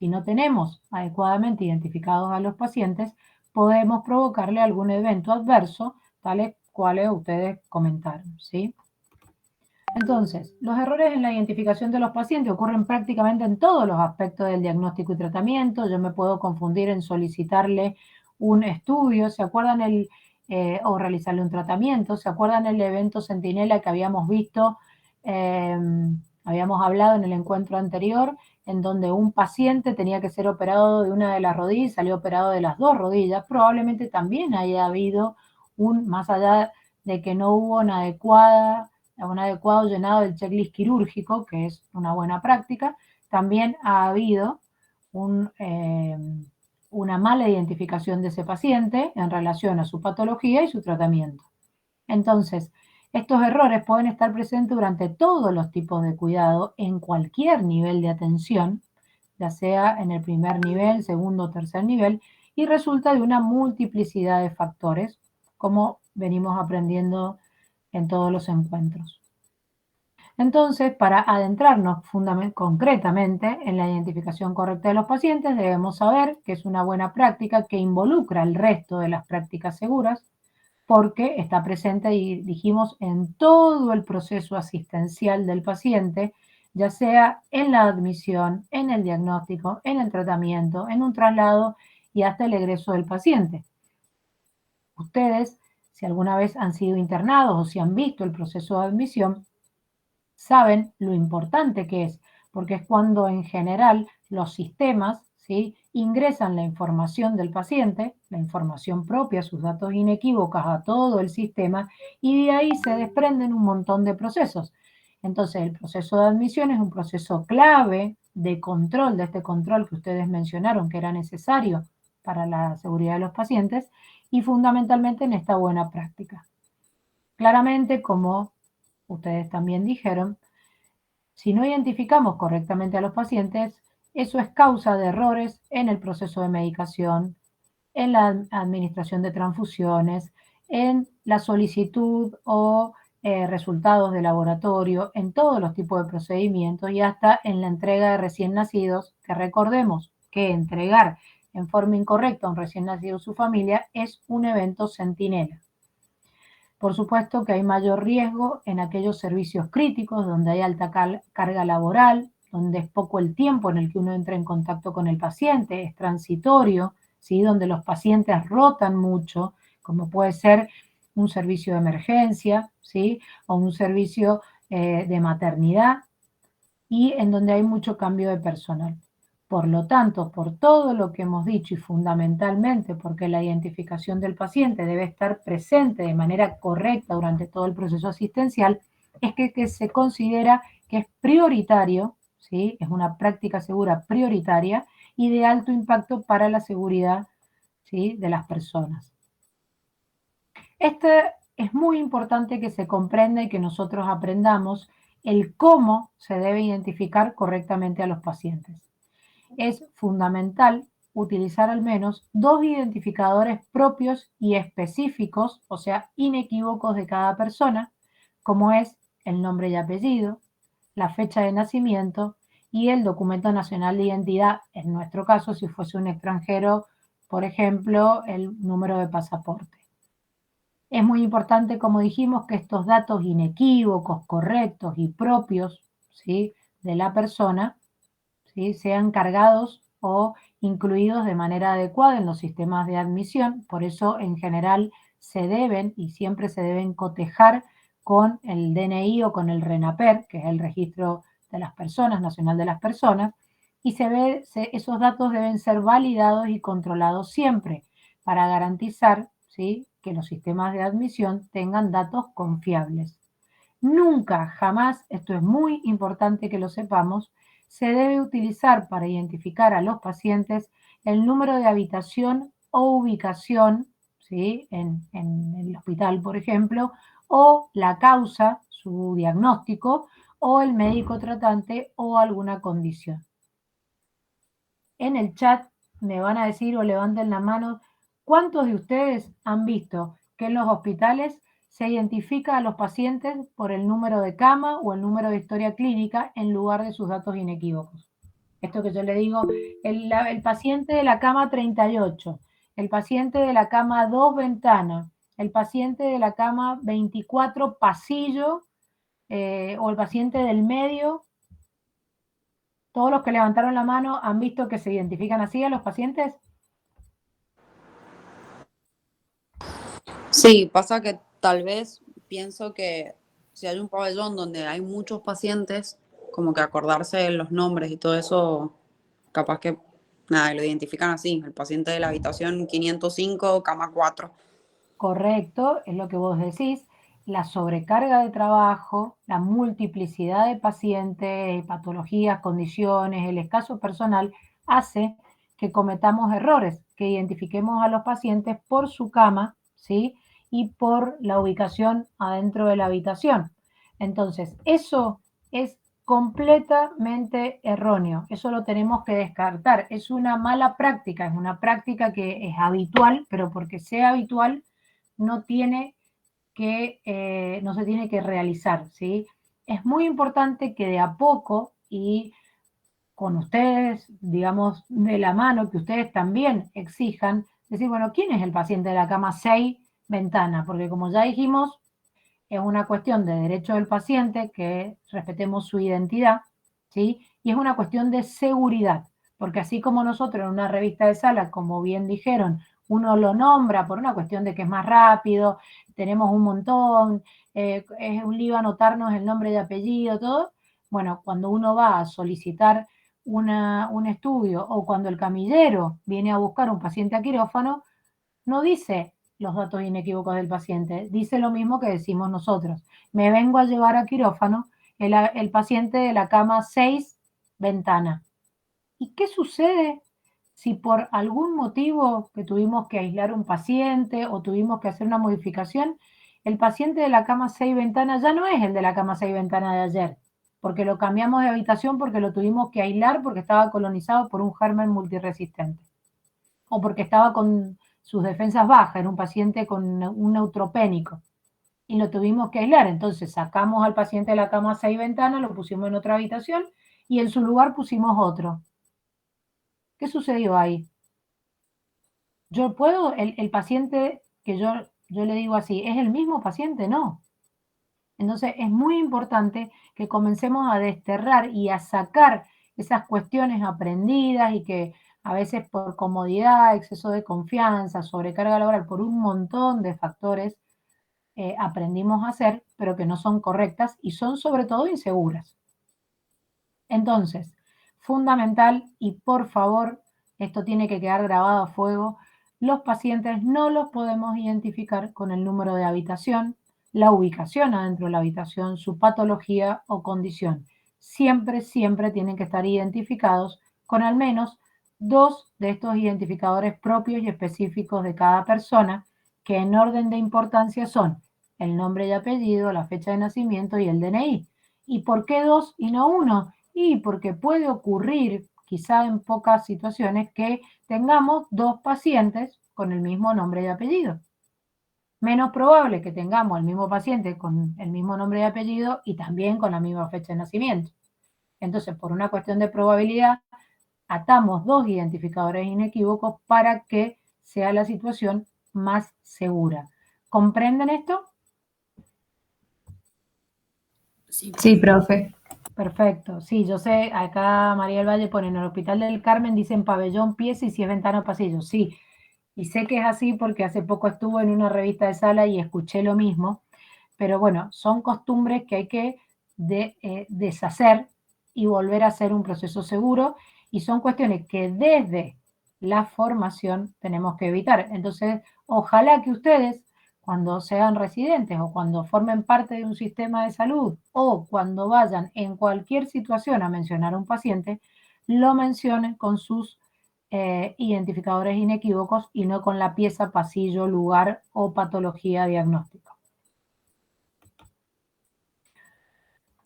y no tenemos adecuadamente identificados a los pacientes, podemos provocarle algún evento adverso, tales cuales ustedes comentaron, ¿sí? Entonces, los errores en la identificación de los pacientes ocurren prácticamente en todos los aspectos del diagnóstico y tratamiento. Yo me puedo confundir en solicitarle un estudio, ¿se acuerdan o realizarle un tratamiento? ¿Se acuerdan el evento Centinela que habíamos visto, habíamos hablado en el encuentro anterior, en donde un paciente tenía que ser operado de una de las rodillas, salió operado de las dos rodillas? Probablemente también haya habido más allá de que no hubo un adecuado llenado del checklist quirúrgico, que es una buena práctica, también ha habido una mala identificación de ese paciente en relación a su patología y su tratamiento. Entonces, estos errores pueden estar presentes durante todos los tipos de cuidado en cualquier nivel de atención, ya sea en el primer nivel, segundo o tercer nivel, y resulta de una multiplicidad de factores, como venimos aprendiendo en todos los encuentros. Entonces, para adentrarnos concretamente en la identificación correcta de los pacientes, debemos saber que es una buena práctica que involucra el resto de las prácticas seguras, porque está presente, y dijimos, en todo el proceso asistencial del paciente, ya sea en la admisión, en el diagnóstico, en el tratamiento, en un traslado y hasta el egreso del paciente. Ustedes, si alguna vez han sido internados o si han visto el proceso de admisión, saben lo importante que es, porque es cuando en general los sistemas, ¿sí?, ingresan la información del paciente, la información propia, sus datos inequívocos a todo el sistema, y de ahí se desprenden un montón de procesos. Entonces, el proceso de admisión es un proceso clave de control, de este control que ustedes mencionaron que era necesario para la seguridad de los pacientes y fundamentalmente en esta buena práctica. Claramente, como ustedes también dijeron, si no identificamos correctamente a los pacientes, eso es causa de errores en el proceso de medicación, en la administración de transfusiones, en la solicitud o resultados de laboratorio, en todos los tipos de procedimientos y hasta en la entrega de recién nacidos, que recordemos que entregar en forma incorrecta a un recién nacido o su familia es un evento centinela. Por supuesto que hay mayor riesgo en aquellos servicios críticos donde hay alta carga laboral, donde es poco el tiempo en el que uno entra en contacto con el paciente, es transitorio, ¿sí? Donde los pacientes rotan mucho, como puede ser un servicio de emergencia, ¿sí? O un servicio de maternidad, y en donde hay mucho cambio de personal. Por lo tanto, por todo lo que hemos dicho y fundamentalmente porque la identificación del paciente debe estar presente de manera correcta durante todo el proceso asistencial, es que se considera que es prioritario, ¿sí? Es una práctica segura prioritaria y de alto impacto para la seguridad, ¿sí? De las personas. Es muy importante que se comprenda y que nosotros aprendamos el cómo se debe identificar correctamente a los pacientes. Es fundamental utilizar al menos 2 identificadores propios y específicos, o sea, inequívocos de cada persona, como es el nombre y apellido, la fecha de nacimiento y el documento nacional de identidad, en nuestro caso, si fuese un extranjero, por ejemplo, el número de pasaporte. Es muy importante, como dijimos, que estos datos inequívocos, correctos y propios, ¿sí? De la persona, ¿sí? Sean cargados o incluidos de manera adecuada en los sistemas de admisión. Por eso, en general, se deben y siempre se deben cotejar con el DNI o con el RENAPER, que es el Registro de las Personas, Nacional de las Personas, y esos datos deben ser validados y controlados siempre para garantizar, ¿sí? Que los sistemas de admisión tengan datos confiables. Nunca, jamás, esto es muy importante que lo sepamos, se debe utilizar para identificar a los pacientes el número de habitación o ubicación, ¿sí? En el hospital, por ejemplo, o la causa, su diagnóstico, o el médico tratante o alguna condición. En el chat me van a decir o levanten la mano, ¿cuántos de ustedes han visto que en los hospitales se identifica a los pacientes por el número de cama o el número de historia clínica en lugar de sus datos inequívocos? Esto que yo le digo, el paciente de la cama 38, el paciente de la cama 2 ventana, el paciente de la cama 24 pasillo, o el paciente del medio. ¿Todos los que levantaron la mano han visto que se identifican así a los pacientes? Sí, pasa que tal vez pienso que si hay un pabellón donde hay muchos pacientes, como que acordarse de los nombres y todo eso, capaz que nada, lo identifican así, el paciente de la habitación 505, cama 4. Correcto, es lo que vos decís. La sobrecarga de trabajo, la multiplicidad de pacientes, patologías, condiciones, el escaso personal, hace que cometamos errores, que identifiquemos a los pacientes por su cama, ¿sí? Y por la ubicación adentro de la habitación. Entonces, eso es completamente erróneo. Eso lo tenemos que descartar. Es una mala práctica, es una práctica que es habitual, pero porque sea habitual, no se tiene que realizar, ¿sí? Es muy importante que de a poco y con ustedes, digamos, de la mano, que ustedes también exijan, decir, bueno, ¿quién es el paciente de la cama 6 ventana? Porque como ya dijimos, es una cuestión de derecho del paciente, que respetemos su identidad, ¿sí? Y es una cuestión de seguridad, porque así como nosotros en una revista de sala, como bien dijeron, uno lo nombra por una cuestión de que es más rápido, tenemos un montón, es un lío anotarnos el nombre y apellido, todo. Bueno, cuando uno va a solicitar un estudio o cuando el camillero viene a buscar un paciente a quirófano, no dice los datos inequívocos del paciente, dice lo mismo que decimos nosotros. Me vengo a llevar a quirófano el paciente de la cama 6, ventana. ¿Y qué sucede si por algún motivo que tuvimos que aislar un paciente o tuvimos que hacer una modificación, el paciente de la cama 6 ventana ya no es el de la cama 6 ventana de ayer? Porque lo cambiamos de habitación, porque lo tuvimos que aislar, porque estaba colonizado por un germen multiresistente. O porque estaba con sus defensas bajas, era un paciente con un neutropénico. y lo tuvimos que aislar. Entonces sacamos al paciente de la cama 6 ventanas, lo pusimos en otra habitación y en su lugar pusimos otro. ¿Qué sucedió ahí? Yo puedo, el paciente que yo le digo así, ¿es el mismo paciente? No. Entonces es muy importante que comencemos a desterrar y a sacar esas cuestiones aprendidas y que a veces por comodidad, exceso de confianza, sobrecarga laboral, por un montón de factores aprendimos a hacer, pero que no son correctas y son sobre todo inseguras. Entonces, fundamental y por favor, esto tiene que quedar grabado a fuego, los pacientes no los podemos identificar con el número de habitación, la ubicación adentro de la habitación, su patología o condición. Siempre, siempre tienen que estar identificados con al menos 2 de estos identificadores propios y específicos de cada persona, que en orden de importancia son el nombre y apellido, la fecha de nacimiento y el DNI. ¿Y por qué 2 y no 1? Y porque puede ocurrir, quizá en pocas situaciones, que tengamos 2 pacientes con el mismo nombre y apellido. Menos probable que tengamos el mismo paciente con el mismo nombre y apellido y también con la misma fecha de nacimiento. Entonces, por una cuestión de probabilidad, atamos 2 identificadores inequívocos para que sea la situación más segura. ¿Comprenden esto? Sí, profe. Perfecto, sí, yo sé, acá María del Valle pone en el Hospital del Carmen, dicen pabellón, pieza y si es ventana o pasillo, sí, y sé que es así porque hace poco estuve en una revista de sala y escuché lo mismo, pero bueno, son costumbres que hay que deshacer y volver a hacer un proceso seguro y son cuestiones que desde la formación tenemos que evitar. Entonces, ojalá que ustedes cuando sean residentes o cuando formen parte de un sistema de salud o cuando vayan en cualquier situación a mencionar a un paciente, lo mencionen con sus identificadores inequívocos y no con la pieza, pasillo, lugar o patología diagnóstica.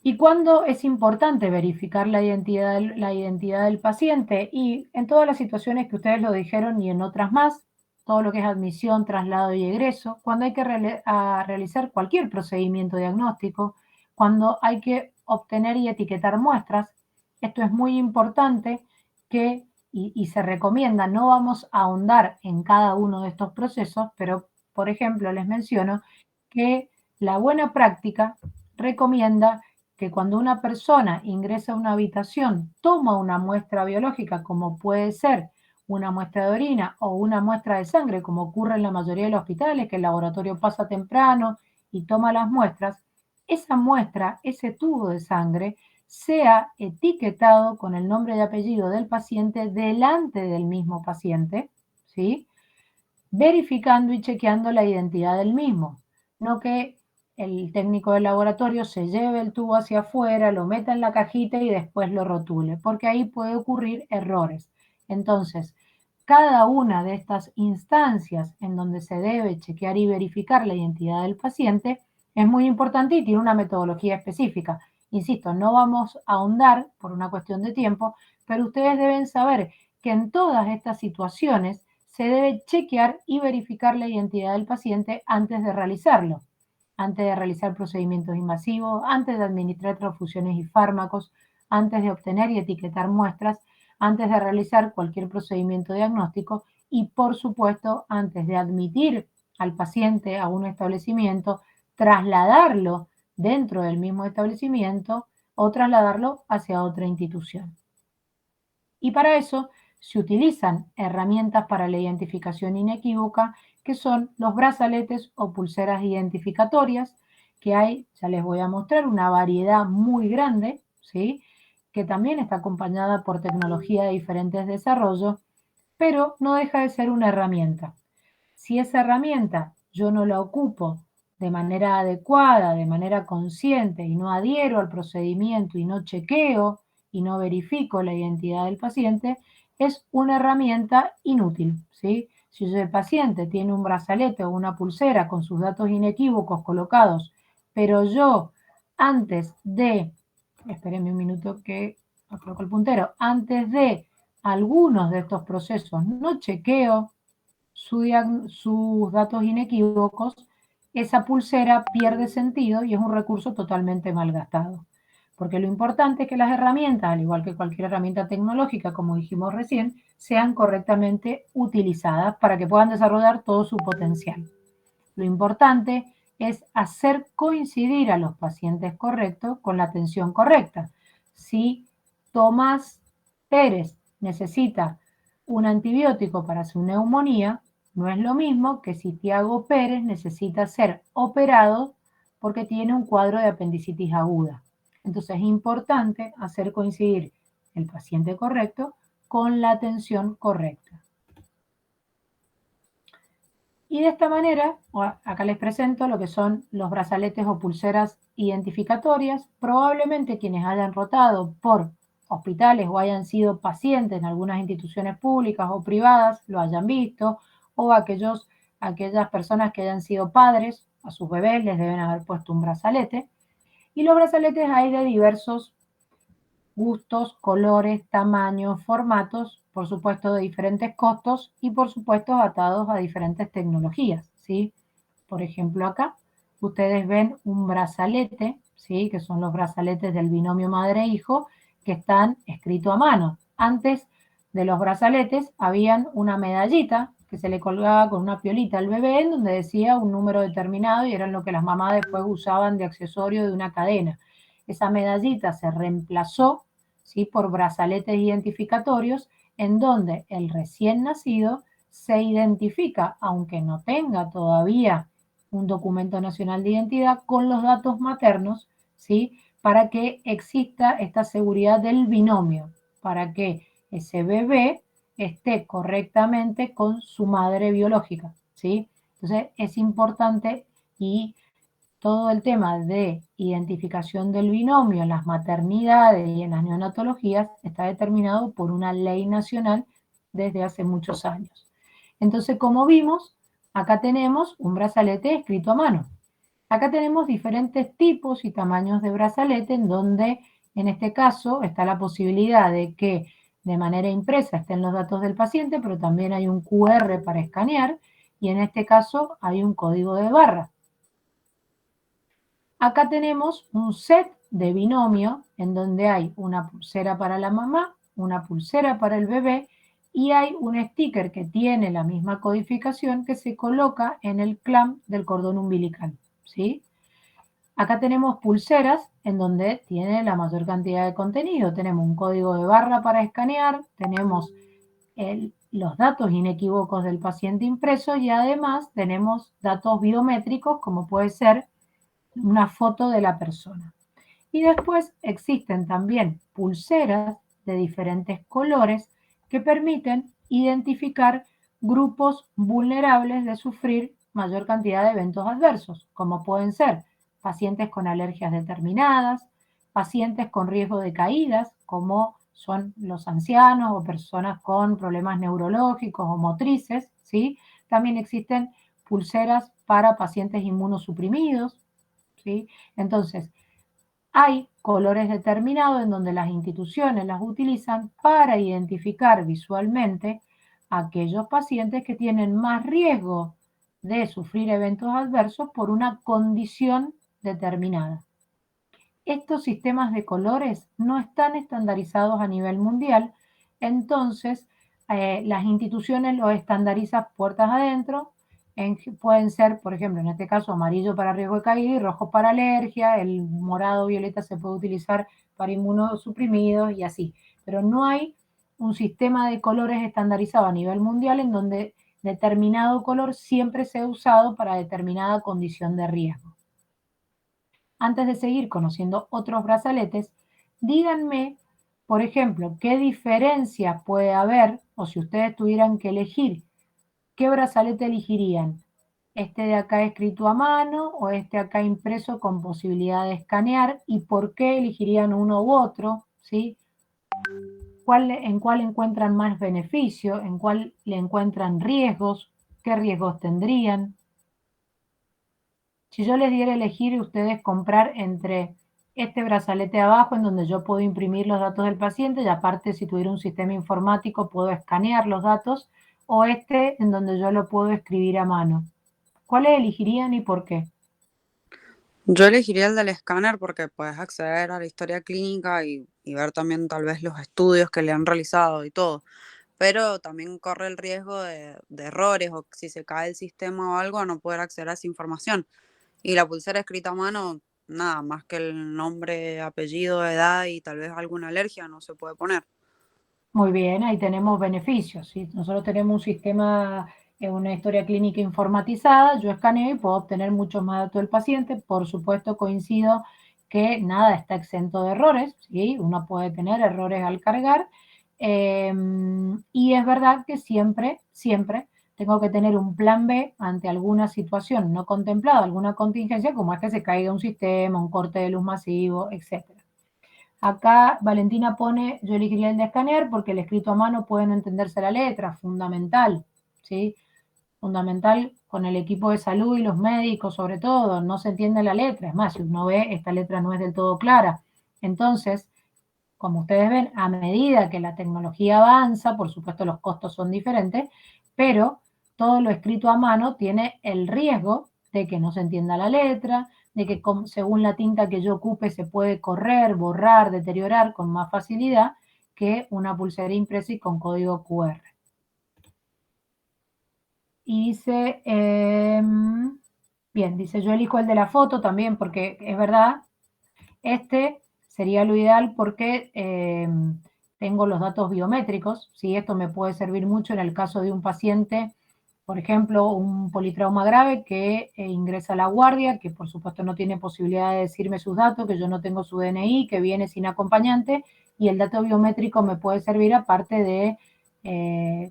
¿Y cuándo es importante verificar la identidad del paciente? Y en todas las situaciones que ustedes lo dijeron y en otras más, todo lo que es admisión, traslado y egreso, cuando hay que realizar cualquier procedimiento diagnóstico, cuando hay que obtener y etiquetar muestras, esto es muy importante y se recomienda, no vamos a ahondar en cada uno de estos procesos, pero por ejemplo les menciono que la buena práctica recomienda que cuando una persona ingresa a una habitación, toma una muestra biológica, como puede ser una muestra de orina o una muestra de sangre, como ocurre en la mayoría de los hospitales, que el laboratorio pasa temprano y toma las muestras, esa muestra, ese tubo de sangre, sea etiquetado con el nombre y apellido del paciente delante del mismo paciente, ¿sí? Verificando y chequeando la identidad del mismo, no que el técnico del laboratorio se lleve el tubo hacia afuera, lo meta en la cajita y después lo rotule, porque ahí puede ocurrir errores. Entonces, cada una de estas instancias en donde se debe chequear y verificar la identidad del paciente es muy importante y tiene una metodología específica. Insisto, no vamos a ahondar por una cuestión de tiempo, pero ustedes deben saber que en todas estas situaciones se debe chequear y verificar la identidad del paciente antes de realizarlo, antes de realizar procedimientos invasivos, antes de administrar transfusiones y fármacos, antes de obtener y etiquetar muestras, antes de realizar cualquier procedimiento diagnóstico y, por supuesto, antes de admitir al paciente a un establecimiento, trasladarlo dentro del mismo establecimiento o trasladarlo hacia otra institución. Y para eso se utilizan herramientas para la identificación inequívoca, que son los brazaletes o pulseras identificatorias, que hay, ya les voy a mostrar, una variedad muy grande, ¿sí? Que también está acompañada por tecnología de diferentes desarrollos, pero no deja de ser una herramienta. Si esa herramienta yo no la ocupo de manera adecuada, de manera consciente y no adhiero al procedimiento y no chequeo y no verifico la identidad del paciente, es una herramienta inútil, ¿sí? Si el paciente tiene un brazalete o una pulsera con sus datos inequívocos colocados, pero yo antes de, espérenme un minuto que coloco el puntero, antes de algunos de estos procesos no chequeo sus datos inequívocos, esa pulsera pierde sentido y es un recurso totalmente malgastado. Porque lo importante es que las herramientas, al igual que cualquier herramienta tecnológica, como dijimos recién, sean correctamente utilizadas para que puedan desarrollar todo su potencial. Lo importante es hacer coincidir a los pacientes correctos con la atención correcta. Si Tomás Pérez necesita un antibiótico para su neumonía, no es lo mismo que si Tiago Pérez necesita ser operado porque tiene un cuadro de apendicitis aguda. Entonces es importante hacer coincidir el paciente correcto con la atención correcta. Y de esta manera, acá les presento lo que son los brazaletes o pulseras identificatorias. Probablemente quienes hayan rotado por hospitales o hayan sido pacientes en algunas instituciones públicas o privadas lo hayan visto, o aquellas personas que hayan sido padres, a sus bebés les deben haber puesto un brazalete. Y los brazaletes hay de diversos gustos, colores, tamaños, formatos, por supuesto de diferentes costos y por supuesto atados a diferentes tecnologías, ¿sí? Por ejemplo acá ustedes ven un brazalete, ¿sí? Que son los brazaletes del binomio madre-hijo que están escritos a mano. Antes de los brazaletes habían una medallita que se le colgaba con una piolita al bebé en donde decía un número determinado y eran lo que las mamás después usaban de accesorio de una cadena. Esa medallita se reemplazó, ¿sí? Por brazaletes identificatorios en donde el recién nacido se identifica, aunque no tenga todavía un documento nacional de identidad, con los datos maternos, ¿sí? Para que exista esta seguridad del binomio, para que ese bebé esté correctamente con su madre biológica, ¿sí? Entonces es importante y todo el tema de identificación del binomio en las maternidades y en las neonatologías está determinado por una ley nacional desde hace muchos años. Entonces, como vimos, acá tenemos un brazalete escrito a mano. Acá tenemos diferentes tipos y tamaños de brazalete en donde, en este caso, está la posibilidad de que de manera impresa estén los datos del paciente, pero también hay un QR para escanear y en este caso hay un código de barra. Acá tenemos un set de binomio en donde hay una pulsera para la mamá, una pulsera para el bebé y hay un sticker que tiene la misma codificación que se coloca en el clamp del cordón umbilical, ¿sí? Acá tenemos pulseras en donde tiene la mayor cantidad de contenido. Tenemos un código de barra para escanear, tenemos los datos inequívocos del paciente impreso y además tenemos datos biométricos como puede ser una foto de la persona. Y después existen también pulseras de diferentes colores que permiten identificar grupos vulnerables de sufrir mayor cantidad de eventos adversos, como pueden ser pacientes con alergias determinadas, pacientes con riesgo de caídas, como son los ancianos o personas con problemas neurológicos o motrices, ¿sí? También existen pulseras para pacientes inmunosuprimidos, ¿sí? Entonces, hay colores determinados en donde las instituciones las utilizan para identificar visualmente a aquellos pacientes que tienen más riesgo de sufrir eventos adversos por una condición determinada. Estos sistemas de colores no están estandarizados a nivel mundial, entonces las instituciones los estandarizan puertas adentro. Pueden ser, por ejemplo, en este caso, amarillo para riesgo de caída y rojo para alergia, el morado violeta se puede utilizar para inmunosuprimidos y así. Pero no hay un sistema de colores estandarizado a nivel mundial en donde determinado color siempre sea usado para determinada condición de riesgo. Antes de seguir conociendo otros brazaletes, díganme, por ejemplo, qué diferencia puede haber, o si ustedes tuvieran que elegir, ¿qué brazalete elegirían? ¿Este de acá escrito a mano o este acá impreso con posibilidad de escanear? ¿Y por qué elegirían uno u otro? ¿Sí? ¿En cuál encuentran más beneficio? ¿En cuál le encuentran riesgos? ¿Qué riesgos tendrían? Si yo les diera a elegir, ustedes comprar entre este brazalete abajo, en donde yo puedo imprimir los datos del paciente, y aparte si tuviera un sistema informático puedo escanear los datos, o este en donde yo lo puedo escribir a mano. ¿Cuáles elegirían y por qué? Yo elegiría el del escáner porque puedes acceder a la historia clínica y ver también tal vez los estudios que le han realizado y todo. Pero también corre el riesgo de errores o si se cae el sistema o algo, a no poder acceder a esa información. Y la pulsera escrita a mano, nada más que el nombre, apellido, edad y tal vez alguna alergia no se puede poner. Muy bien, ahí tenemos beneficios. ¿Sí? Nosotros tenemos un sistema, una historia clínica informatizada, yo escaneo y puedo obtener muchos más datos del paciente. Por supuesto, coincido que nada está exento de errores, ¿sí? Uno puede tener errores al cargar. Y es verdad que siempre tengo que tener un plan B ante alguna situación no contemplada, alguna contingencia, como es que se caiga un sistema, un corte de luz masivo, etcétera. Acá Valentina pone, yo elegiría el de escanear porque el escrito a mano puede no entenderse la letra, fundamental, ¿sí? Fundamental con el equipo de salud y los médicos sobre todo, no se entiende la letra, es más, si uno ve, esta letra no es del todo clara. Entonces, como ustedes ven, a medida que la tecnología avanza, por supuesto los costos son diferentes, pero todo lo escrito a mano tiene el riesgo de que no se entienda la letra, de que según la tinta que yo ocupe se puede correr, borrar, deteriorar con más facilidad que una pulsera impresa y con código QR. Y dice, bien, dice, yo elijo el de la foto también porque es verdad, este sería lo ideal porque tengo los datos biométricos, ¿sí? Esto me puede servir mucho en el caso de un paciente, por ejemplo, un politrauma grave que ingresa a la guardia, que por supuesto no tiene posibilidad de decirme sus datos, que yo no tengo su DNI, que viene sin acompañante, y el dato biométrico me puede servir aparte de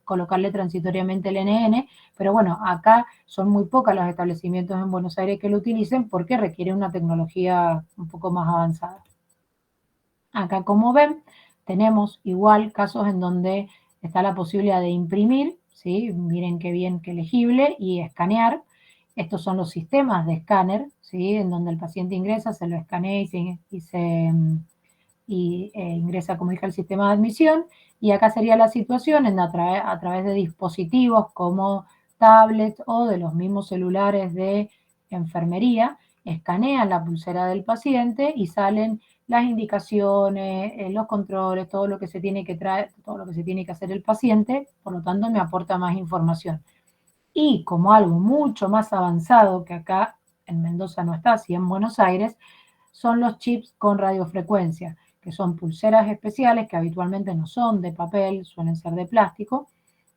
colocarle transitoriamente el NN, pero bueno, acá son muy pocos los establecimientos en Buenos Aires que lo utilicen porque requiere una tecnología un poco más avanzada. Acá, como ven, tenemos igual casos en donde está la posibilidad de imprimir, ¿sí? Miren qué bien, qué legible, y escanear. Estos son los sistemas de escáner, ¿sí? En donde el paciente ingresa, se lo escanea y ingresa, como dije, al sistema de admisión. Y acá sería la situación en a través de dispositivos como tablets o de los mismos celulares de enfermería, escanean la pulsera del paciente y salen las indicaciones, los controles, todo lo que se tiene que traer, todo lo que se tiene que hacer el paciente, por lo tanto me aporta más información. Y como algo mucho más avanzado que acá en Mendoza no está, sí en Buenos Aires, son los chips con radiofrecuencia, que son pulseras especiales que habitualmente no son de papel, suelen ser de plástico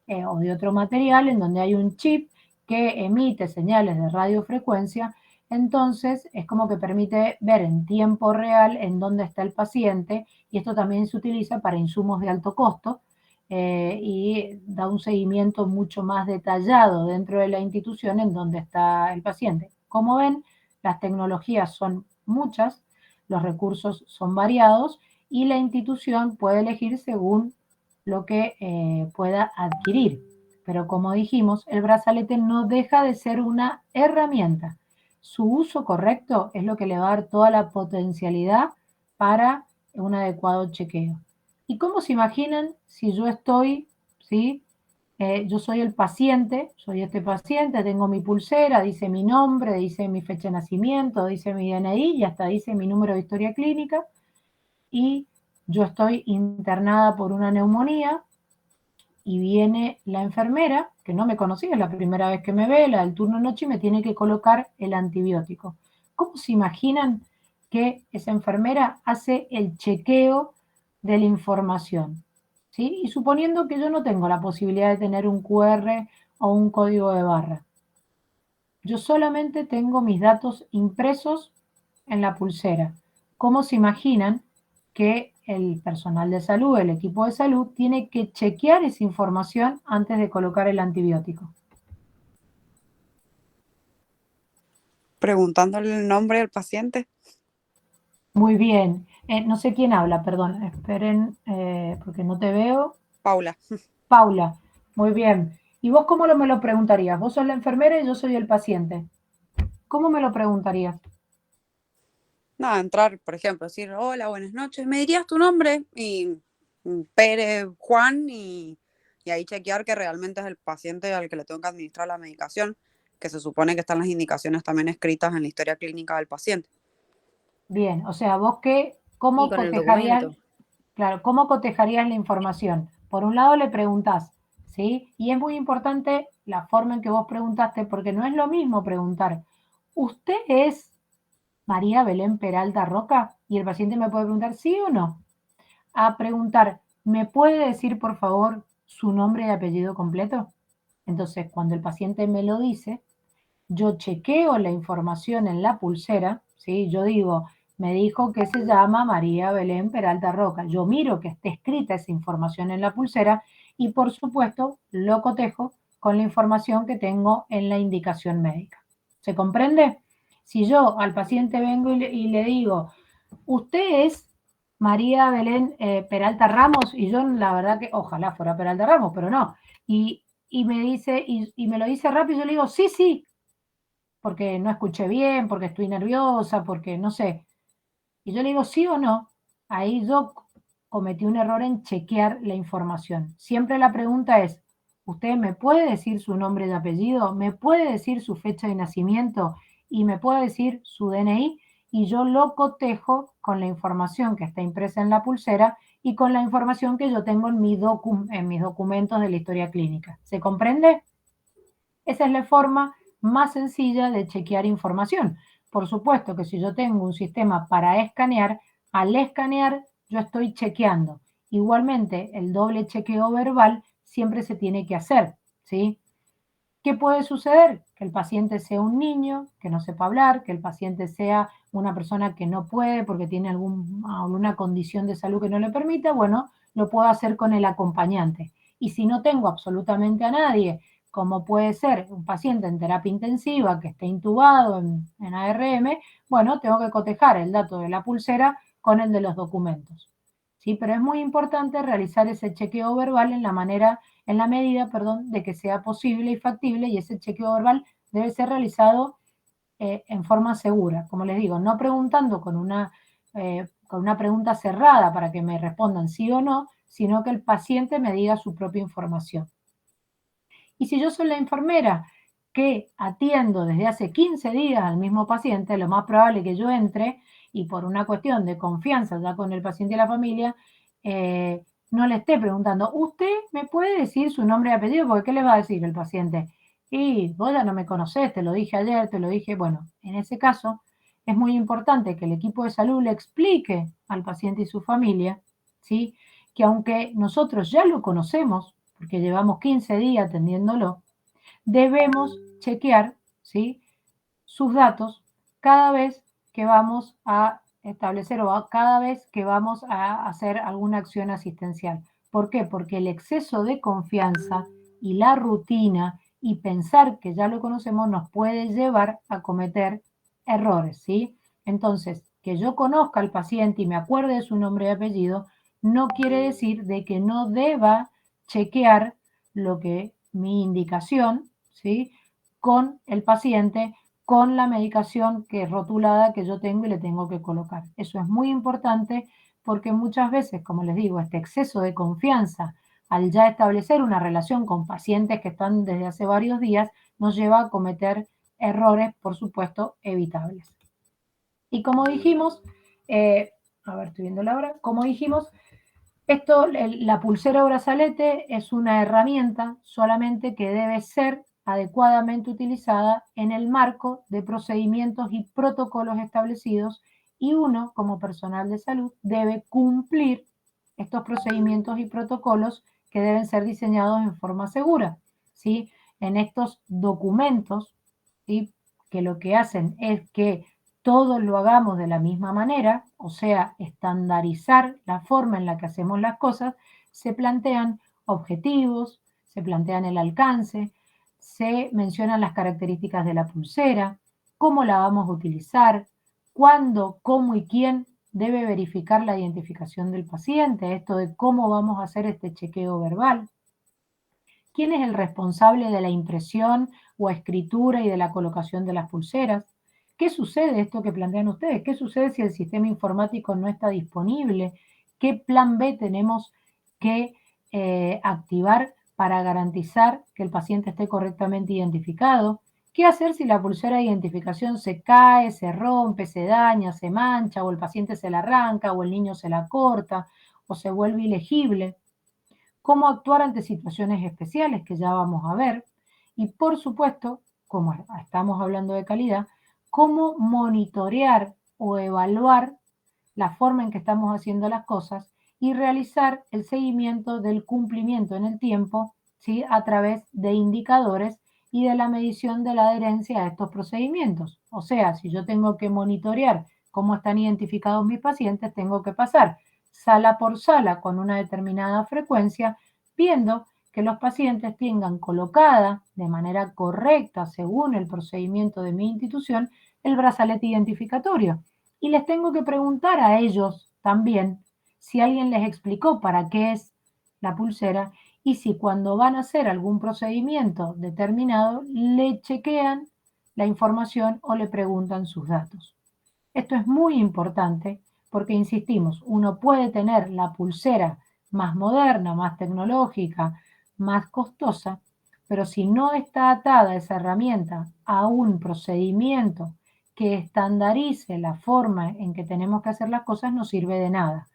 o de otro material, en donde hay un chip que emite señales de radiofrecuencia. Entonces es como que permite ver en tiempo real en dónde está el paciente, y esto también se utiliza para insumos de alto costo y da un seguimiento mucho más detallado dentro de la institución en donde está el paciente. Como ven, las tecnologías son muchas, los recursos son variados y la institución puede elegir según lo que pueda adquirir. Pero como dijimos, el brazalete no deja de ser una herramienta. Su uso correcto es lo que le va a dar toda la potencialidad para un adecuado chequeo. ¿Y cómo se imaginan si yo estoy, ¿sí? Yo soy el paciente, soy este paciente, tengo mi pulsera, dice mi nombre, dice mi fecha de nacimiento, dice mi DNI y hasta dice mi número de historia clínica, y yo estoy internada por una neumonía y viene la enfermera, que no me conocía, es la primera vez que me ve, la del turno noche, y me tiene que colocar el antibiótico. ¿Cómo se imaginan que esa enfermera hace el chequeo de la información? ¿Sí? Y suponiendo que yo no tengo la posibilidad de tener un QR o un código de barra. Yo solamente tengo mis datos impresos en la pulsera. ¿Cómo se imaginan que el personal de salud, el equipo de salud, tiene que chequear esa información antes de colocar el antibiótico? Preguntándole el nombre del paciente. Muy bien. No sé quién habla, perdón. Esperen, porque no te veo. Paula. Paula. Muy bien. ¿Y vos cómo me lo preguntarías? Vos sos la enfermera y yo soy el paciente. ¿Cómo me lo preguntarías? Nada, entrar, por ejemplo, decir, hola, buenas noches, ¿me dirías tu nombre? Y Pérez Juan, y ahí chequear que realmente es el paciente al que le tengo que administrar la medicación, que se supone que están las indicaciones también escritas en la historia clínica del paciente. Bien, o sea, vos Y ¿cómo con el cotejarías, documento. claro, cómo cotejarías la información? Por un lado le preguntás, ¿sí? Y es muy importante la forma en que vos preguntaste, porque no es lo mismo preguntar, ¿usted es María Belén Peralta Roca? Y el paciente me puede preguntar sí o no. A preguntar, ¿me puede decir por favor su nombre y apellido completo? Entonces, cuando el paciente me lo dice, yo chequeo la información en la pulsera, ¿sí? Yo digo, me dijo que se llama María Belén Peralta Roca. Yo miro que esté escrita esa información en la pulsera y por supuesto lo cotejo con la información que tengo en la indicación médica. ¿Se comprende? Si yo al paciente vengo y le digo, usted es María Belén Peralta Ramos, y yo la verdad que ojalá fuera Peralta Ramos, pero no. Y me dice, y me lo dice rápido, yo le digo, sí, sí, porque no escuché bien, porque estoy nerviosa, porque no sé. Y yo le digo sí o no, ahí yo cometí un error en chequear la información. Siempre la pregunta es, ¿usted me puede decir su nombre y apellido? ¿Me puede decir su fecha de nacimiento? ¿Y me puede decir su DNI? Y yo lo cotejo con la información que está impresa en la pulsera y con la información que yo tengo en mis documentos de la historia clínica. ¿Se comprende? Esa es la forma más sencilla de chequear información. Por supuesto que si yo tengo un sistema para escanear, al escanear yo estoy chequeando. Igualmente, el doble chequeo verbal siempre se tiene que hacer, ¿sí? ¿Qué puede suceder? Que el paciente sea un niño que no sepa hablar, que el paciente sea una persona que no puede porque tiene alguna condición de salud que no le permita, bueno, lo puedo hacer con el acompañante. Y si no tengo absolutamente a nadie, como puede ser un paciente en terapia intensiva que esté intubado en ARM, bueno, tengo que cotejar el dato de la pulsera con el de los documentos. ¿Sí? Pero es muy importante realizar ese chequeo verbal en la medida, de que sea posible y factible, y ese chequeo verbal debe ser realizado en forma segura. Como les digo, no preguntando con una pregunta cerrada para que me respondan sí o no, sino que el paciente me diga su propia información. Y si yo soy la enfermera que atiendo desde hace 15 días al mismo paciente, lo más probable es que yo entre y por una cuestión de confianza ya con el paciente y la familia, no le esté preguntando, ¿usted me puede decir su nombre y apellido? Porque ¿qué le va a decir el paciente? Y vos ya no me conocés, te lo dije ayer, te lo dije. Bueno, en ese caso es muy importante que el equipo de salud le explique al paciente y su familia, ¿sí? Que aunque nosotros ya lo conocemos, porque llevamos 15 días atendiéndolo, debemos chequear, ¿sí?, sus datos cada vez que vamos a establecer o cada vez que vamos a hacer alguna acción asistencial. ¿Por qué? Porque el exceso de confianza y la rutina y pensar que ya lo conocemos nos puede llevar a cometer errores, ¿sí? Entonces, que yo conozca al paciente y me acuerde de su nombre y apellido, no quiere decir de que no deba chequear lo que mi indicación, ¿sí?, con el paciente, con la medicación que es rotulada que yo tengo y le tengo que colocar. Eso es muy importante porque muchas veces, como les digo, este exceso de confianza al ya establecer una relación con pacientes que están desde hace varios días, nos lleva a cometer errores, por supuesto, evitables. Y como dijimos, estoy viendo la hora, como dijimos, la pulsera o brazalete es una herramienta solamente que debe ser adecuadamente utilizada en el marco de procedimientos y protocolos establecidos, y uno, como personal de salud, debe cumplir estos procedimientos y protocolos que deben ser diseñados en forma segura, ¿sí? En estos documentos, ¿sí?, que lo que hacen es que todos lo hagamos de la misma manera, o sea, estandarizar la forma en la que hacemos las cosas, se plantean objetivos, se plantean el alcance, se mencionan las características de la pulsera, cómo la vamos a utilizar, cuándo, cómo y quién debe verificar la identificación del paciente, esto de cómo vamos a hacer este chequeo verbal, quién es el responsable de la impresión o escritura y de la colocación de las pulseras. ¿Qué sucede, esto que plantean ustedes? ¿Qué sucede si el sistema informático no está disponible? ¿Qué plan B tenemos que activar para garantizar que el paciente esté correctamente identificado? ¿Qué hacer si la pulsera de identificación se cae, se rompe, se daña, se mancha, o el paciente se la arranca, o el niño se la corta, o se vuelve ilegible? ¿Cómo actuar ante situaciones especiales que ya vamos a ver? Y por supuesto, como estamos hablando de calidad, cómo monitorear o evaluar la forma en que estamos haciendo las cosas y realizar el seguimiento del cumplimiento en el tiempo, ¿sí? A través de indicadores y de la medición de la adherencia a estos procedimientos. O sea, si yo tengo que monitorear cómo están identificados mis pacientes, tengo que pasar sala por sala con una determinada frecuencia, viendo que los pacientes tengan colocada de manera correcta, según el procedimiento de mi institución, el brazalete identificatorio. Y les tengo que preguntar a ellos también si alguien les explicó para qué es la pulsera y si cuando van a hacer algún procedimiento determinado le chequean la información o le preguntan sus datos. Esto es muy importante porque, insistimos, uno puede tener la pulsera más moderna, más tecnológica, más costosa, pero si no está atada esa herramienta a un procedimiento que estandarice la forma en que tenemos que hacer las cosas, no sirve de nada.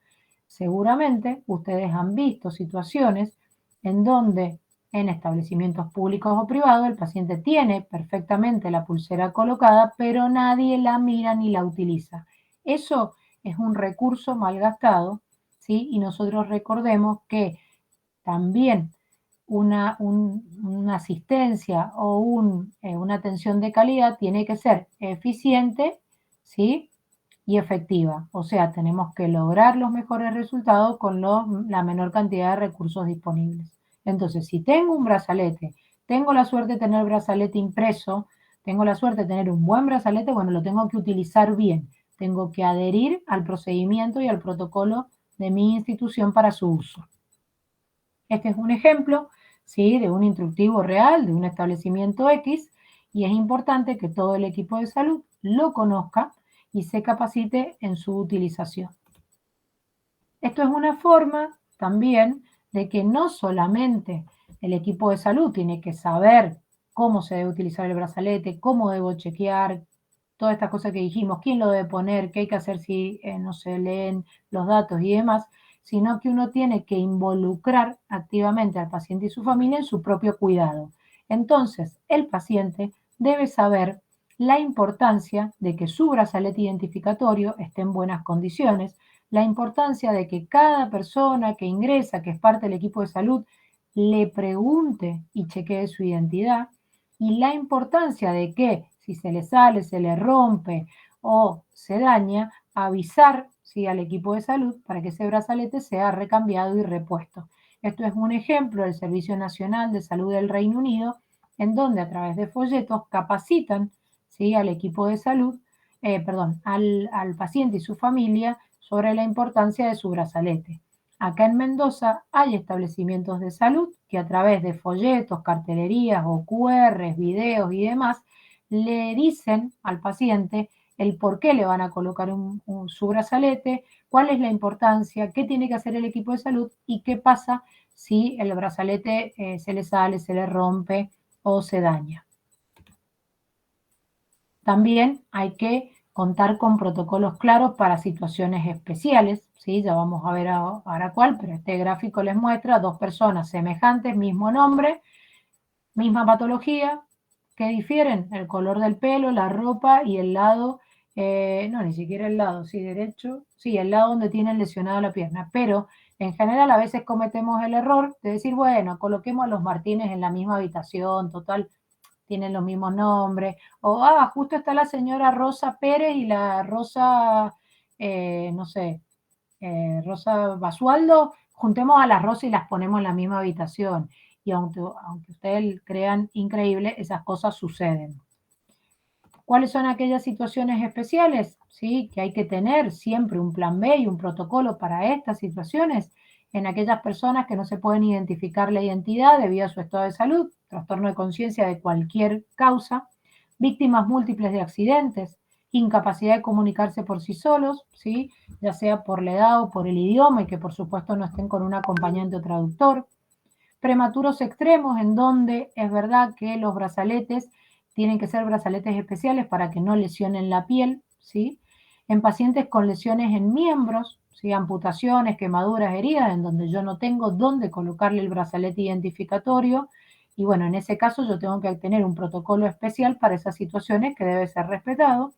Seguramente ustedes han visto situaciones en donde en establecimientos públicos o privados el paciente tiene perfectamente la pulsera colocada, pero nadie la mira ni la utiliza. Eso es un recurso mal gastado, ¿sí? Y nosotros recordemos que también una asistencia o una atención de calidad tiene que ser eficiente, ¿sí? Y efectiva. O sea, tenemos que lograr los mejores resultados con la menor cantidad de recursos disponibles. Entonces, si tengo un brazalete, tengo la suerte de tener el brazalete impreso, tengo la suerte de tener un buen brazalete, bueno, lo tengo que utilizar bien. Tengo que adherir al procedimiento y al protocolo de mi institución para su uso. Este es un ejemplo, ¿sí?, de un instructivo real de un establecimiento X, y es importante que todo el equipo de salud lo conozca y se capacite en su utilización. Esto es una forma también de que no solamente el equipo de salud tiene que saber cómo se debe utilizar el brazalete, cómo debo chequear, todas estas cosas que dijimos, quién lo debe poner, qué hay que hacer si no se leen los datos y demás, sino que uno tiene que involucrar activamente al paciente y su familia en su propio cuidado. Entonces, el paciente debe saber la importancia de que su brazalete identificatorio esté en buenas condiciones, la importancia de que cada persona que ingresa, que es parte del equipo de salud, le pregunte y chequee su identidad, y la importancia de que si se le sale, se le rompe o se daña, avisar, ¿sí?, al equipo de salud para que ese brazalete sea recambiado y repuesto. Esto es un ejemplo del Servicio Nacional de Salud del Reino Unido, en donde a través de folletos capacitan, ¿sí?, al equipo de salud, al paciente y su familia sobre la importancia de su brazalete. Acá en Mendoza hay establecimientos de salud que a través de folletos, cartelerías o QRs, videos y demás, le dicen al paciente el por qué le van a colocar su brazalete, cuál es la importancia, qué tiene que hacer el equipo de salud y qué pasa si el brazalete se le sale, se le rompe o se daña. También hay que contar con protocolos claros para situaciones especiales, ¿sí? Ya vamos a ver ahora cuál, pero este gráfico les muestra dos personas semejantes, mismo nombre, misma patología, que difieren el color del pelo, la ropa y el lado, no, ni siquiera el lado, sí, derecho, sí, el lado donde tienen lesionada la pierna, pero en general a veces cometemos el error de decir, bueno, coloquemos a los Martínez en la misma habitación, total, tienen los mismos nombres, o justo está la señora Rosa Pérez y la Rosa, no sé, Rosa Basualdo, juntemos a las Rosas y las ponemos en la misma habitación. Y aunque ustedes crean increíble, esas cosas suceden. ¿Cuáles son aquellas situaciones especiales? ¿Sí? Que hay que tener siempre un plan B y un protocolo para estas situaciones. En aquellas personas que no se pueden identificar la identidad debido a su estado de salud, trastorno de conciencia de cualquier causa, víctimas múltiples de accidentes, incapacidad de comunicarse por sí solos, ¿sí?, ya sea por la edad o por el idioma, y que por supuesto no estén con un acompañante o traductor. Prematuros extremos, en donde es verdad que los brazaletes tienen que ser brazaletes especiales para que no lesionen la piel, ¿sí? En pacientes con lesiones en miembros, ¿sí? Amputaciones, quemaduras, heridas, en donde yo no tengo dónde colocarle el brazalete identificatorio. Y bueno, en ese caso yo tengo que tener un protocolo especial para esas situaciones que debe ser respetado.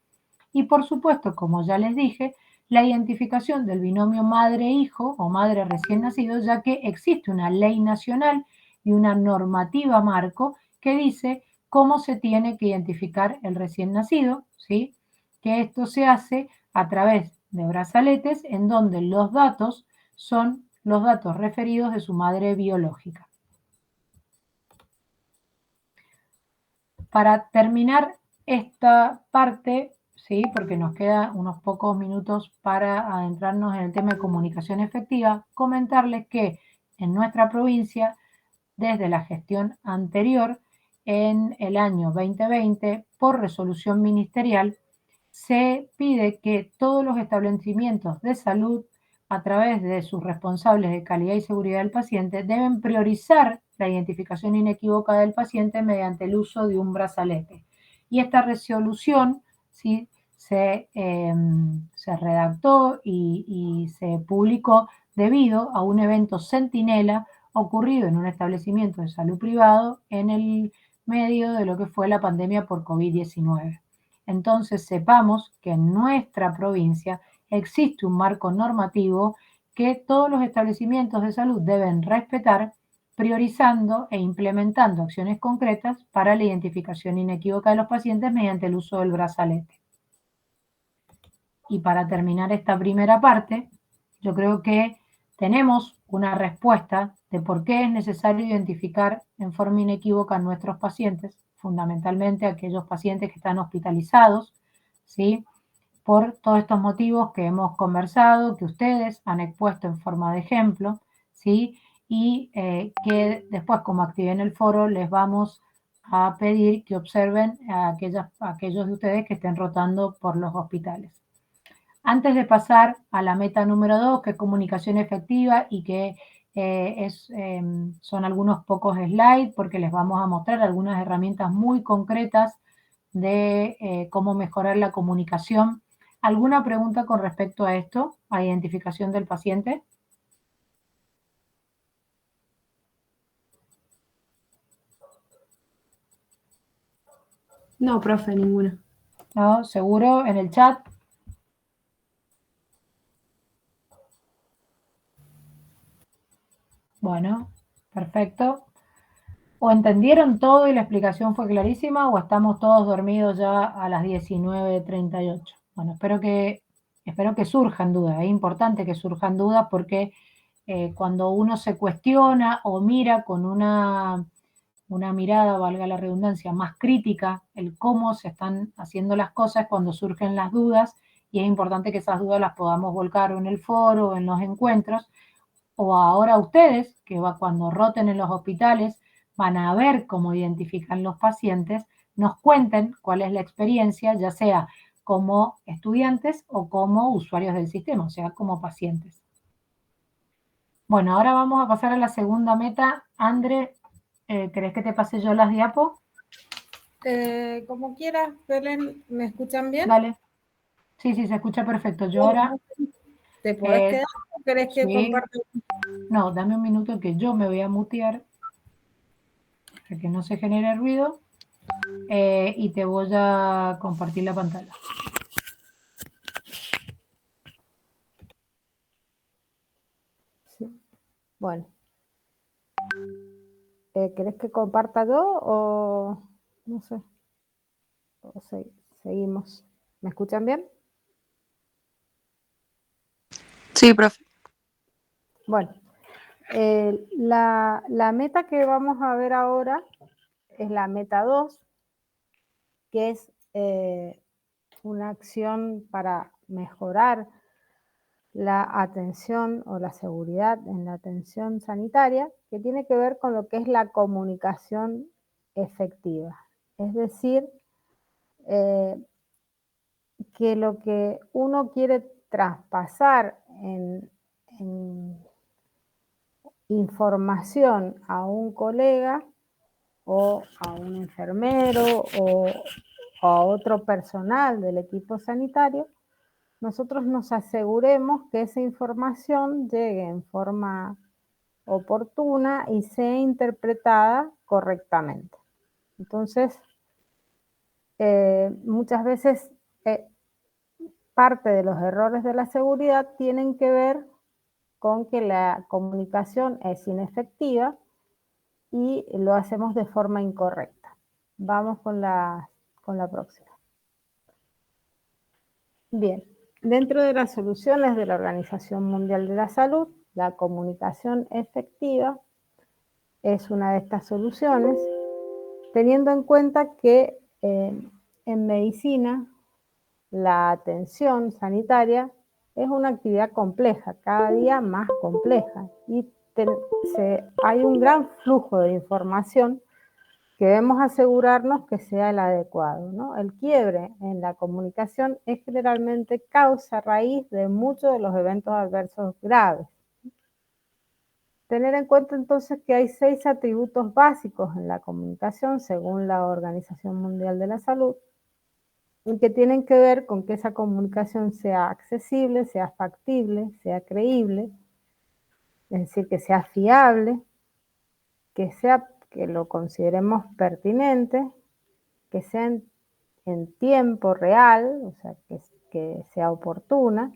Y por supuesto, como ya les dije, la identificación del binomio madre-hijo o madre recién nacido, ya que existe una ley nacional y una normativa marco que dice cómo se tiene que identificar el recién nacido, ¿sí? Que esto se hace a través de brazaletes en donde los datos son los datos referidos de su madre biológica. Para terminar esta parte, ¿sí? Porque nos quedan unos pocos minutos para adentrarnos en el tema de comunicación efectiva, comentarles que en nuestra provincia, desde la gestión anterior, en el año 2020, por resolución ministerial, se pide que todos los establecimientos de salud, a través de sus responsables de calidad y seguridad del paciente, deben priorizar la identificación inequívoca del paciente mediante el uso de un brazalete. Y esta resolución, ¿sí? se redactó y se publicó debido a un evento centinela ocurrido en un establecimiento de salud privado en el medio de lo que fue la pandemia por COVID-19. Entonces sepamos que en nuestra provincia existe un marco normativo que todos los establecimientos de salud deben respetar, priorizando e implementando acciones concretas para la identificación inequívoca de los pacientes mediante el uso del brazalete. Y para terminar esta primera parte, yo creo que tenemos una respuesta de por qué es necesario identificar en forma inequívoca a nuestros pacientes, fundamentalmente aquellos pacientes que están hospitalizados, ¿sí? Por todos estos motivos que hemos conversado, que ustedes han expuesto en forma de ejemplo, ¿sí? Y que después, como activé en el foro, les vamos a pedir que observen a aquellos de ustedes que estén rotando por los hospitales. Antes de pasar a la meta número 2, que es comunicación efectiva y que son algunos pocos slides porque les vamos a mostrar algunas herramientas muy concretas de cómo mejorar la comunicación. ¿Alguna pregunta con respecto a esto, a identificación del paciente? No, profe, ninguna. ¿No? ¿Seguro? ¿En el chat? Bueno, perfecto. ¿O entendieron todo y la explicación fue clarísima o estamos todos dormidos ya a las 19:38? Bueno, espero que surjan dudas. Es importante que surjan dudas porque cuando uno se cuestiona o mira con una mirada, valga la redundancia, más crítica, el cómo se están haciendo las cosas cuando surgen las dudas, y es importante que esas dudas las podamos volcar en el foro o en los encuentros, o ahora ustedes, que cuando roten en los hospitales, van a ver cómo identifican los pacientes, nos cuenten cuál es la experiencia, ya sea como estudiantes o como usuarios del sistema, o sea, como pacientes. Bueno, ahora vamos a pasar a la segunda meta. André, ¿querés que te pase yo las diapos? Como quieras, Belén, ¿me escuchan bien? Dale. Sí, se escucha perfecto. Yo ahora... ¿Te podés quedar o querés que sí. comparta? No, dame un minuto que yo me voy a mutear para que no se genere ruido y te voy a compartir la pantalla. Sí. Bueno. ¿Querés que comparta yo o no sé? O seguimos. ¿Me escuchan bien? Sí, profe. Bueno, la meta que vamos a ver ahora es la meta 2, que es una acción para mejorar la atención o la seguridad en la atención sanitaria, que tiene que ver con lo que es la comunicación efectiva. Es decir, que lo que uno quiere traspasar en información a un colega o a un enfermero o a otro personal del equipo sanitario, nosotros nos aseguremos que esa información llegue en forma oportuna y sea interpretada correctamente. Entonces, muchas veces parte de los errores de la seguridad tienen que ver con que la comunicación es inefectiva y lo hacemos de forma incorrecta. Vamos con la próxima. Bien, dentro de las soluciones de la Organización Mundial de la Salud, la comunicación efectiva es una de estas soluciones, teniendo en cuenta que en medicina la atención sanitaria es una actividad compleja, cada día más compleja, y hay un gran flujo de información que debemos asegurarnos que sea el adecuado, ¿no? El quiebre en la comunicación es generalmente causa raíz de muchos de los eventos adversos graves. Tener en cuenta entonces que hay 6 atributos básicos en la comunicación según la Organización Mundial de la Salud, y que tienen que ver con que esa comunicación sea accesible, sea factible, sea creíble, es decir, que sea fiable, que lo consideremos pertinente, que sea en tiempo real, o sea, que sea oportuna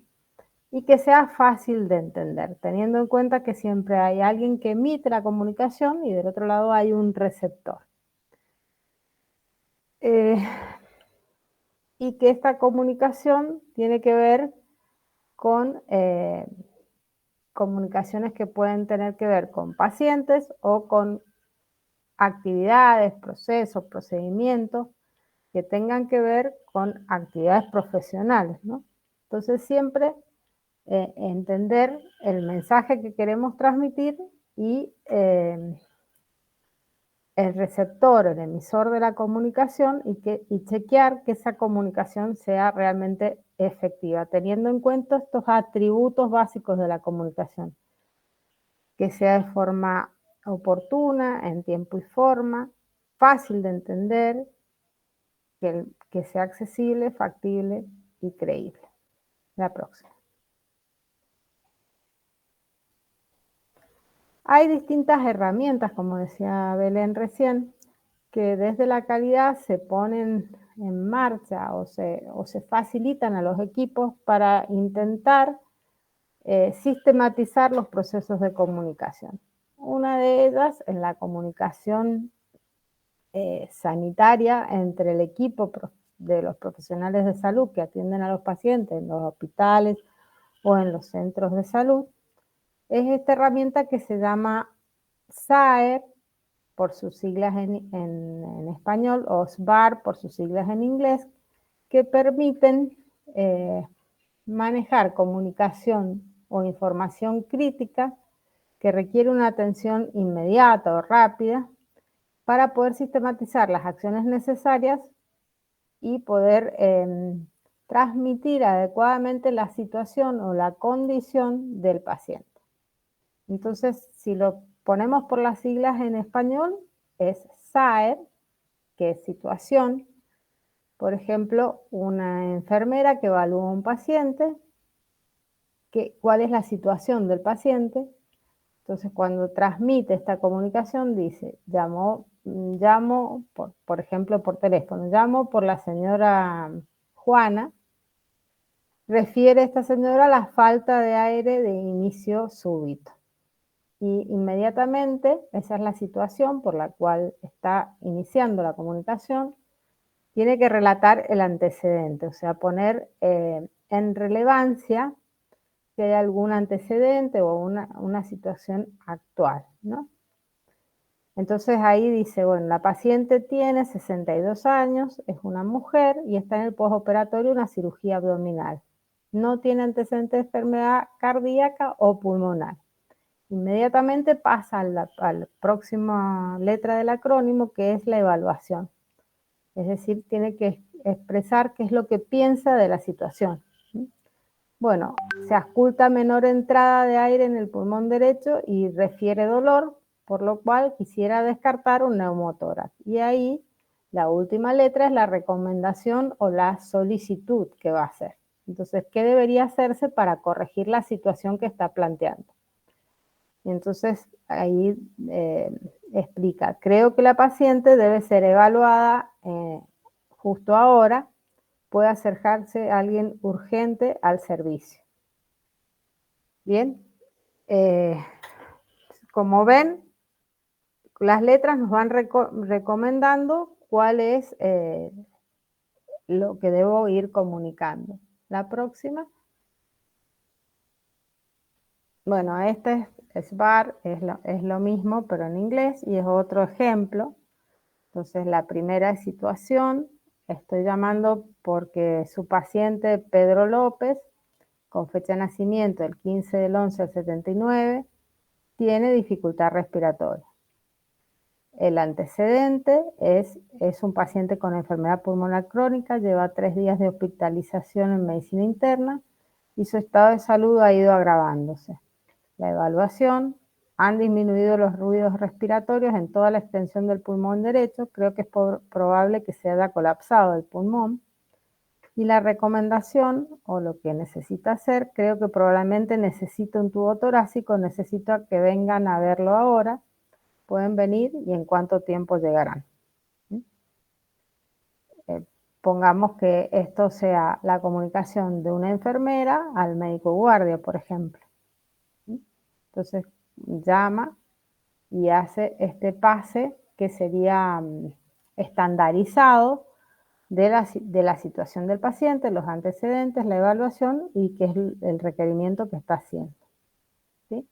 y que sea fácil de entender, teniendo en cuenta que siempre hay alguien que emite la comunicación y del otro lado hay un receptor. Y que esta comunicación tiene que ver con comunicaciones que pueden tener que ver con pacientes o con actividades, procesos, procedimientos que tengan que ver con actividades profesionales, ¿no? Entonces siempre entender el mensaje que queremos transmitir y el receptor, el emisor de la comunicación y chequear que esa comunicación sea realmente efectiva, teniendo en cuenta estos atributos básicos de la comunicación, que sea de forma oportuna, en tiempo y forma, fácil de entender, que sea accesible, factible y creíble. La próxima. Hay distintas herramientas, como decía Belén recién, que desde la calidad se ponen en marcha o se facilitan a los equipos para intentar sistematizar los procesos de comunicación. Una de ellas es la comunicación sanitaria entre el equipo de los profesionales de salud que atienden a los pacientes en los hospitales o en los centros de salud. Es esta herramienta que se llama SAER, por sus siglas en español, o SBAR, por sus siglas en inglés, que permiten manejar comunicación o información crítica que requiere una atención inmediata o rápida para poder sistematizar las acciones necesarias y poder transmitir adecuadamente la situación o la condición del paciente. Entonces, si lo ponemos por las siglas en español, es SAER, que es situación. Por ejemplo, una enfermera que evalúa a un paciente, cuál es la situación del paciente. Entonces, cuando transmite esta comunicación, dice, llamo por ejemplo, por teléfono, llamo por la señora Juana, refiere esta señora a la falta de aire de inicio súbito. Y inmediatamente, esa es la situación por la cual está iniciando la comunicación, tiene que relatar el antecedente, o sea, poner en relevancia si hay algún antecedente o una situación actual, ¿no? Entonces ahí dice, bueno, la paciente tiene 62 años, es una mujer y está en el postoperatorio una cirugía abdominal. No tiene antecedentes de enfermedad cardíaca o pulmonar. Inmediatamente pasa a la próxima letra del acrónimo, que es la evaluación. Es decir, tiene que expresar qué es lo que piensa de la situación. Bueno, se ausculta menor entrada de aire en el pulmón derecho y refiere dolor, por lo cual quisiera descartar un neumotórax. Y ahí la última letra es la recomendación o la solicitud que va a hacer. Entonces, ¿qué debería hacerse para corregir la situación que está planteando? Y entonces ahí explica, creo que la paciente debe ser evaluada justo ahora, puede acercarse a alguien urgente al servicio. Bien, como ven, las letras nos van recomendando cuál es lo que debo ir comunicando. La próxima. Bueno, este es SBAR, es lo mismo, pero en inglés, y es otro ejemplo. Entonces, la primera situación, estoy llamando porque su paciente Pedro López, con fecha de nacimiento el 15 del 11 del 79, tiene dificultad respiratoria. El antecedente es un paciente con enfermedad pulmonar crónica, lleva 3 días de hospitalización en medicina interna y su estado de salud ha ido agravándose. La evaluación, han disminuido los ruidos respiratorios en toda la extensión del pulmón derecho, creo que es probable que se haya colapsado el pulmón. Y la recomendación, o lo que necesita hacer, creo que probablemente necesita un tubo torácico, necesito que vengan a verlo ahora, pueden venir y en cuánto tiempo llegarán. Pongamos que esto sea la comunicación de una enfermera al médico guardia, por ejemplo. Entonces llama y hace este pase que sería estandarizado de la situación del paciente, los antecedentes, la evaluación y qué es el requerimiento que está haciendo. ¿Sí?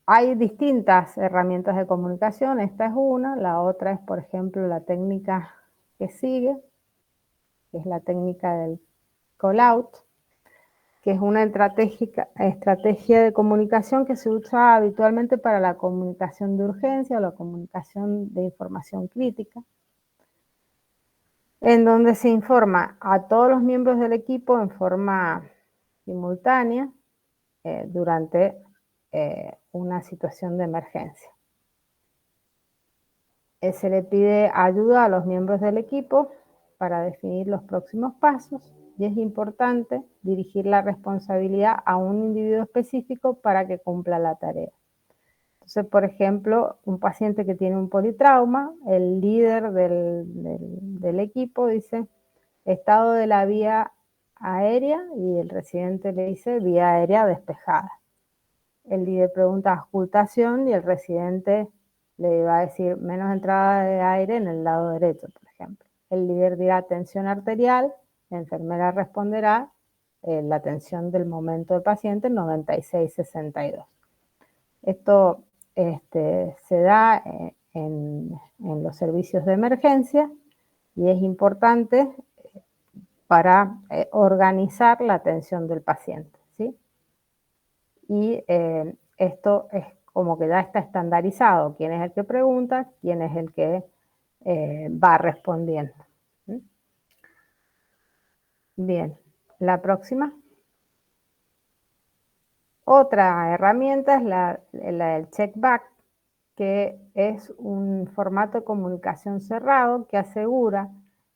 Hay distintas herramientas de comunicación, esta es una, la otra es, por ejemplo, la técnica que sigue, que es la técnica del call-out, que es una estrategia de comunicación que se usa habitualmente para la comunicación de urgencia o la comunicación de información crítica, en donde se informa a todos los miembros del equipo en forma simultánea durante una situación de emergencia. Se le pide ayuda a los miembros del equipo para definir los próximos pasos y es importante dirigir la responsabilidad a un individuo específico para que cumpla la tarea. Entonces, por ejemplo, un paciente que tiene un politrauma, el líder del equipo dice estado de la vía aérea y el residente le dice vía aérea despejada. El líder pregunta auscultación y el residente le va a decir menos entrada de aire en el lado derecho, por ejemplo. El líder dirá tensión arterial, la enfermera responderá la tensión del momento del paciente 96-62. Esto se da en los servicios de emergencia y es importante para organizar la atención del paciente, ¿sí? Y esto es como que ya está estandarizado, quién es el que pregunta, quién es el que va respondiendo. ¿Sí? Bien, la próxima. Otra herramienta es la del checkback, que es un formato de comunicación cerrado que asegura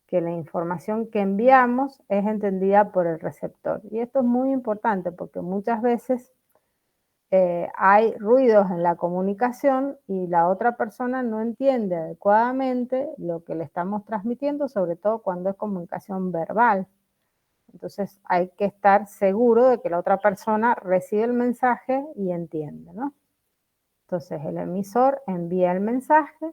que la información que enviamos es entendida por el receptor. Y esto es muy importante porque muchas veces hay ruidos en la comunicación y la otra persona no entiende adecuadamente lo que le estamos transmitiendo, sobre todo cuando es comunicación verbal. Entonces hay que estar seguro de que la otra persona recibe el mensaje y entiende, ¿no? Entonces el emisor envía el mensaje,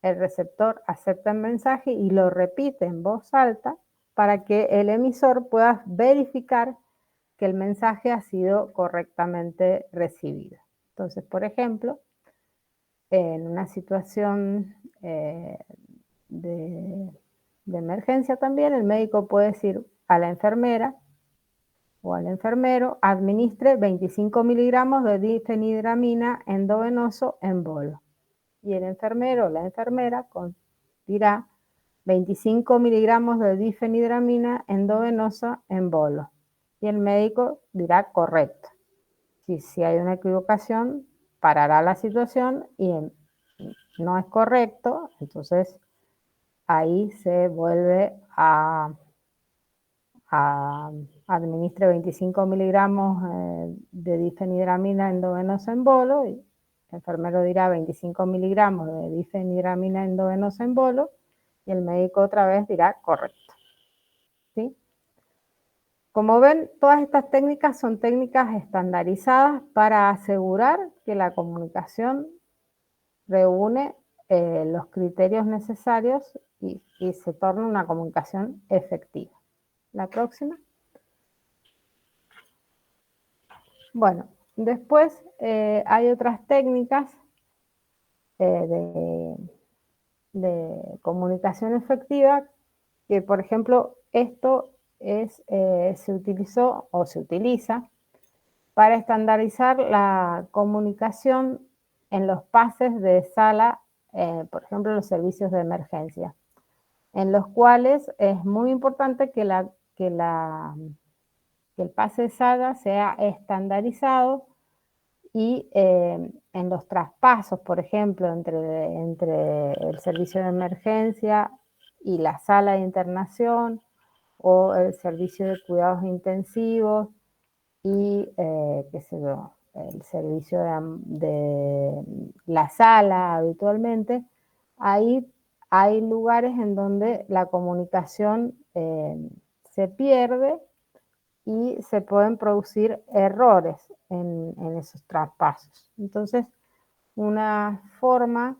el receptor acepta el mensaje y lo repite en voz alta para que el emisor pueda verificar que el mensaje ha sido correctamente recibido. Entonces, por ejemplo, en una situación de emergencia también, el médico puede decir a la enfermera o al enfermero, administre 25 miligramos de difenhidramina endovenoso en bolo. Y el enfermero o la enfermera dirá 25 miligramos de difenhidramina endovenosa en bolo. Y el médico dirá correcto. Si hay una equivocación, parará la situación y no es correcto, entonces ahí se vuelve a administre 25 miligramos de difenhidramina endovenosa en bolo, y el enfermero dirá 25 miligramos de difenhidramina endovenosa en bolo, y el médico otra vez dirá correcto. ¿Sí? Como ven, todas estas técnicas son técnicas estandarizadas para asegurar que la comunicación reúne los criterios necesarios y se torna una comunicación efectiva. La próxima. Bueno, después hay otras técnicas de comunicación efectiva que, por ejemplo, esto se utilizó o se utiliza para estandarizar la comunicación en los pases de sala, por ejemplo, los servicios de emergencia, en los cuales es muy importante que el pase de sala sea estandarizado y en los traspasos, por ejemplo, entre el servicio de emergencia y la sala de internación o el servicio de cuidados intensivos y, qué sé yo, el servicio de la sala habitualmente, ahí hay lugares en donde la comunicación se pierde y se pueden producir errores en esos traspasos. Entonces, una forma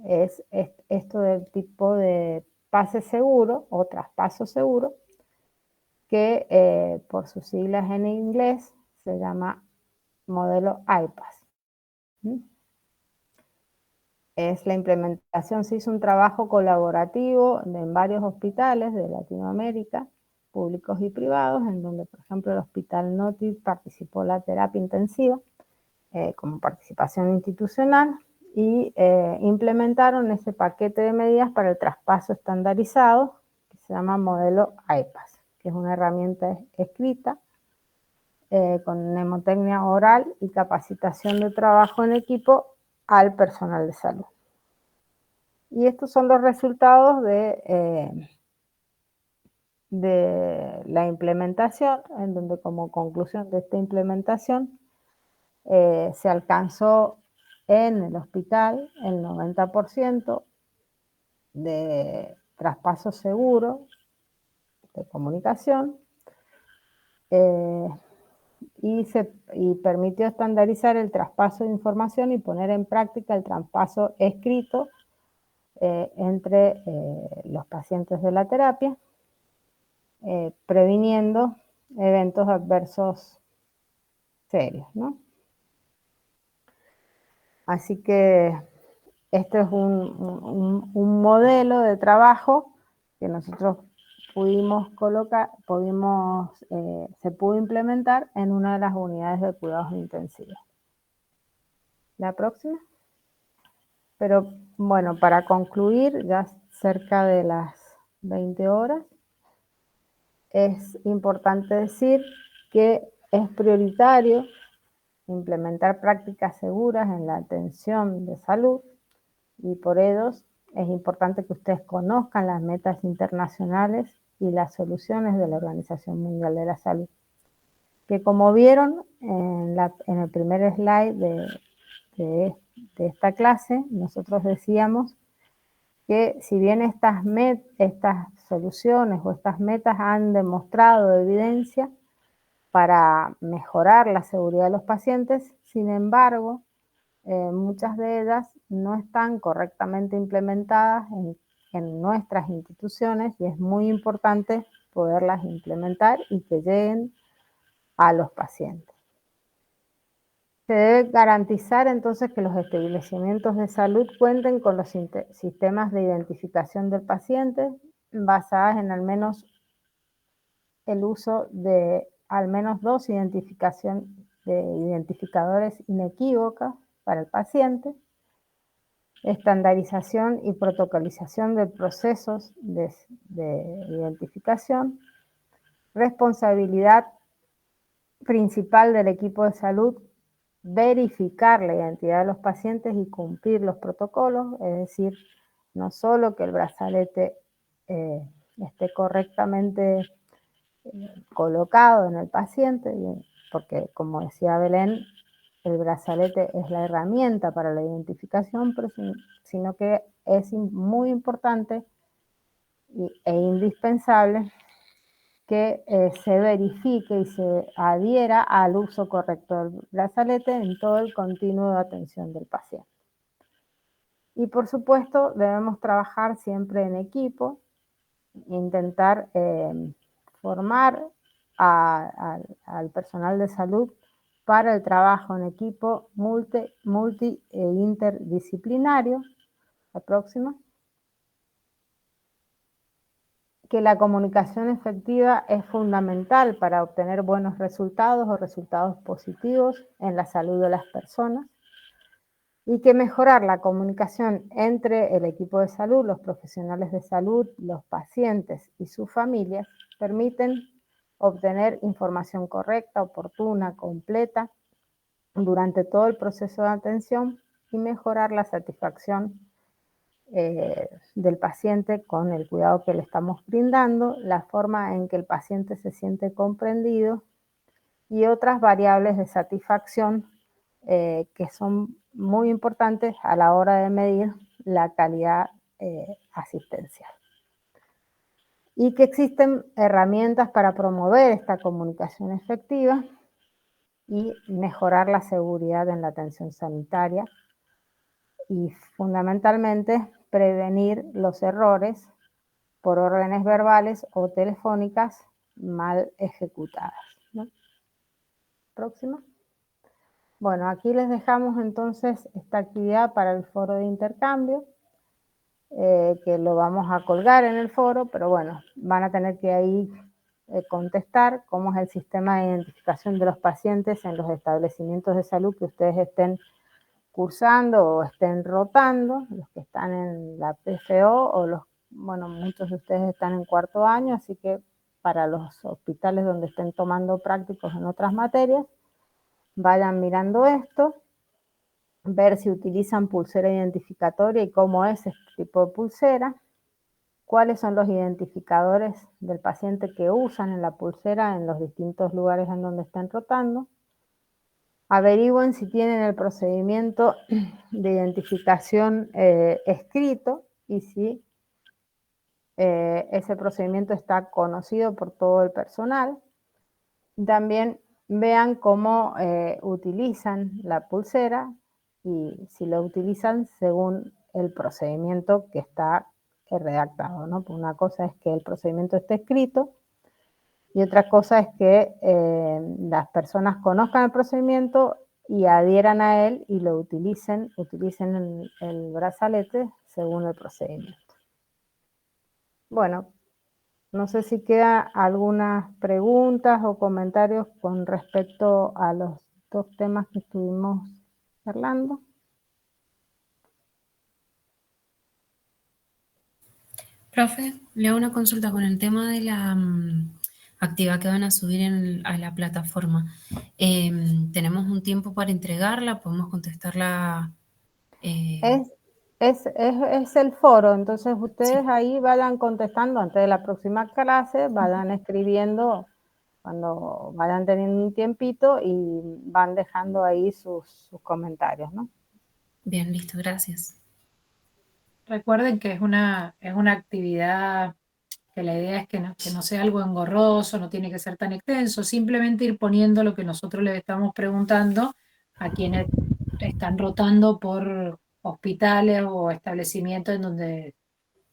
es esto del tipo de pase seguro o traspaso seguro, que por sus siglas en inglés se llama modelo IPAS. Es la implementación, se hizo un trabajo colaborativo en varios hospitales de Latinoamérica, públicos y privados, en donde, por ejemplo, el Hospital Notis participó la terapia intensiva como participación institucional y implementaron ese paquete de medidas para el traspaso estandarizado que se llama modelo IPAS, que es una herramienta escrita con mnemotecnia oral y capacitación de trabajo en equipo al personal de salud. Y estos son los resultados de la implementación, en donde como conclusión de esta implementación se alcanzó en el hospital el 90% de traspaso seguro de comunicación y permitió estandarizar el traspaso de información y poner en práctica el traspaso escrito entre los pacientes de la terapia, previniendo eventos adversos serios, ¿no? Así que este es un modelo de trabajo que nosotros pudimos colocar, se pudo implementar en una de las unidades de cuidados intensivos. La próxima. Pero bueno, para concluir, ya cerca de las 20 horas, es importante decir que es prioritario implementar prácticas seguras en la atención de salud y por ello es importante que ustedes conozcan las metas internacionales y las soluciones de la Organización Mundial de la Salud, que como vieron en el primer slide de esta clase, nosotros decíamos que si bien estas soluciones o estas metas han demostrado evidencia para mejorar la seguridad de los pacientes, sin embargo, muchas de ellas no están correctamente implementadas en nuestras instituciones y es muy importante poderlas implementar y que lleguen a los pacientes. Se debe garantizar entonces que los establecimientos de salud cuenten con los sistemas de identificación del paciente basadas en al menos el uso de al menos 2 identificadores inequívocos para el paciente, estandarización y protocolización de procesos de identificación, responsabilidad principal del equipo de salud verificar la identidad de los pacientes y cumplir los protocolos, es decir, no solo que el brazalete esté correctamente colocado en el paciente, porque como decía Belén, el brazalete es la herramienta para la identificación, pero sino que es muy importante e indispensable que se verifique y se adhiera al uso correcto del brazalete en todo el continuo de atención del paciente. Y por supuesto debemos trabajar siempre en equipo, intentar formar al personal de salud para el trabajo en equipo multi e interdisciplinario. La próxima. Que la comunicación efectiva es fundamental para obtener buenos resultados o resultados positivos en la salud de las personas y que mejorar la comunicación entre el equipo de salud, los profesionales de salud, los pacientes y sus familias permiten obtener información correcta, oportuna, completa durante todo el proceso de atención y mejorar la satisfacción del paciente con el cuidado que le estamos brindando, la forma en que el paciente se siente comprendido y otras variables de satisfacción que son muy importantes a la hora de medir la calidad asistencial. Y que existen herramientas para promover esta comunicación efectiva y mejorar la seguridad en la atención sanitaria y fundamentalmente prevenir los errores por órdenes verbales o telefónicas mal ejecutadas, ¿no? Próxima. Bueno, aquí les dejamos entonces esta actividad para el foro de intercambio, que lo vamos a colgar en el foro, pero bueno, van a tener que ahí contestar cómo es el sistema de identificación de los pacientes en los establecimientos de salud que ustedes estén cursando o estén rotando, los que están en la PFO o bueno, muchos de ustedes están en cuarto año, así que para los hospitales donde estén tomando prácticos en otras materias, vayan mirando esto, ver si utilizan pulsera identificatoria y cómo es este tipo de pulsera, cuáles son los identificadores del paciente que usan en la pulsera en los distintos lugares en donde estén rotando. Averigüen si tienen el procedimiento de identificación escrito y si ese procedimiento está conocido por todo el personal. También vean cómo utilizan la pulsera y si lo utilizan según el procedimiento que está redactado, ¿no? Una cosa es que el procedimiento esté escrito y otra cosa es que las personas conozcan el procedimiento y adhieran a él y lo utilicen el brazalete según el procedimiento. Bueno, no sé si quedan algunas preguntas o comentarios con respecto a los dos temas que estuvimos charlando. Profe, le hago una consulta con el tema de la actividad que van a subir a la plataforma. ¿Tenemos un tiempo para entregarla? ¿Podemos contestarla? Es el foro, entonces ustedes sí. Ahí vayan contestando antes de la próxima clase, vayan escribiendo cuando vayan teniendo un tiempito y van dejando ahí sus comentarios, ¿no? Bien, listo, gracias. Recuerden que es una actividad que la idea es que no sea algo engorroso, no tiene que ser tan extenso, simplemente ir poniendo lo que nosotros les estamos preguntando a quienes están rotando por hospitales o establecimientos en donde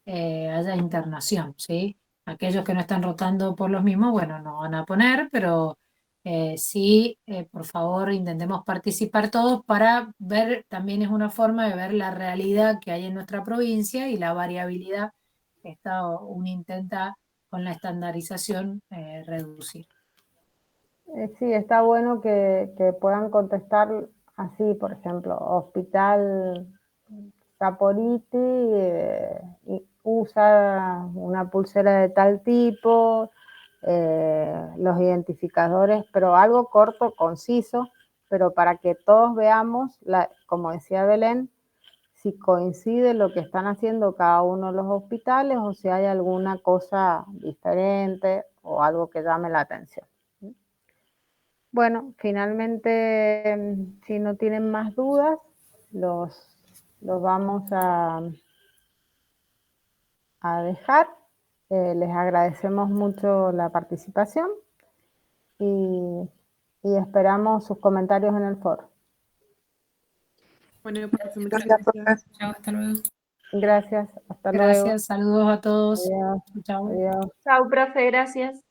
haya internación, ¿sí? Aquellos que no están rotando por los mismos, bueno, no van a poner, pero sí, por favor, intentemos participar todos para ver, también es una forma de ver la realidad que hay en nuestra provincia y la variabilidad que uno intenta con la estandarización reducir. Sí, está bueno que puedan contestar así, por ejemplo, Hospital Saporiti usa una pulsera de tal tipo, los identificadores, pero algo corto, conciso, pero para que todos veamos, como decía Belén, si coincide lo que están haciendo cada uno de los hospitales o si hay alguna cosa diferente o algo que llame la atención. Bueno, finalmente, si no tienen más dudas, los vamos a dejar. Les agradecemos mucho la participación y esperamos sus comentarios en el foro. Bueno, profe, muchas Gracias, gracias. profe. Chao, hasta luego. Gracias, hasta luego. Gracias, saludos a todos. Adiós, Chao. adiós. Chao, profe, gracias.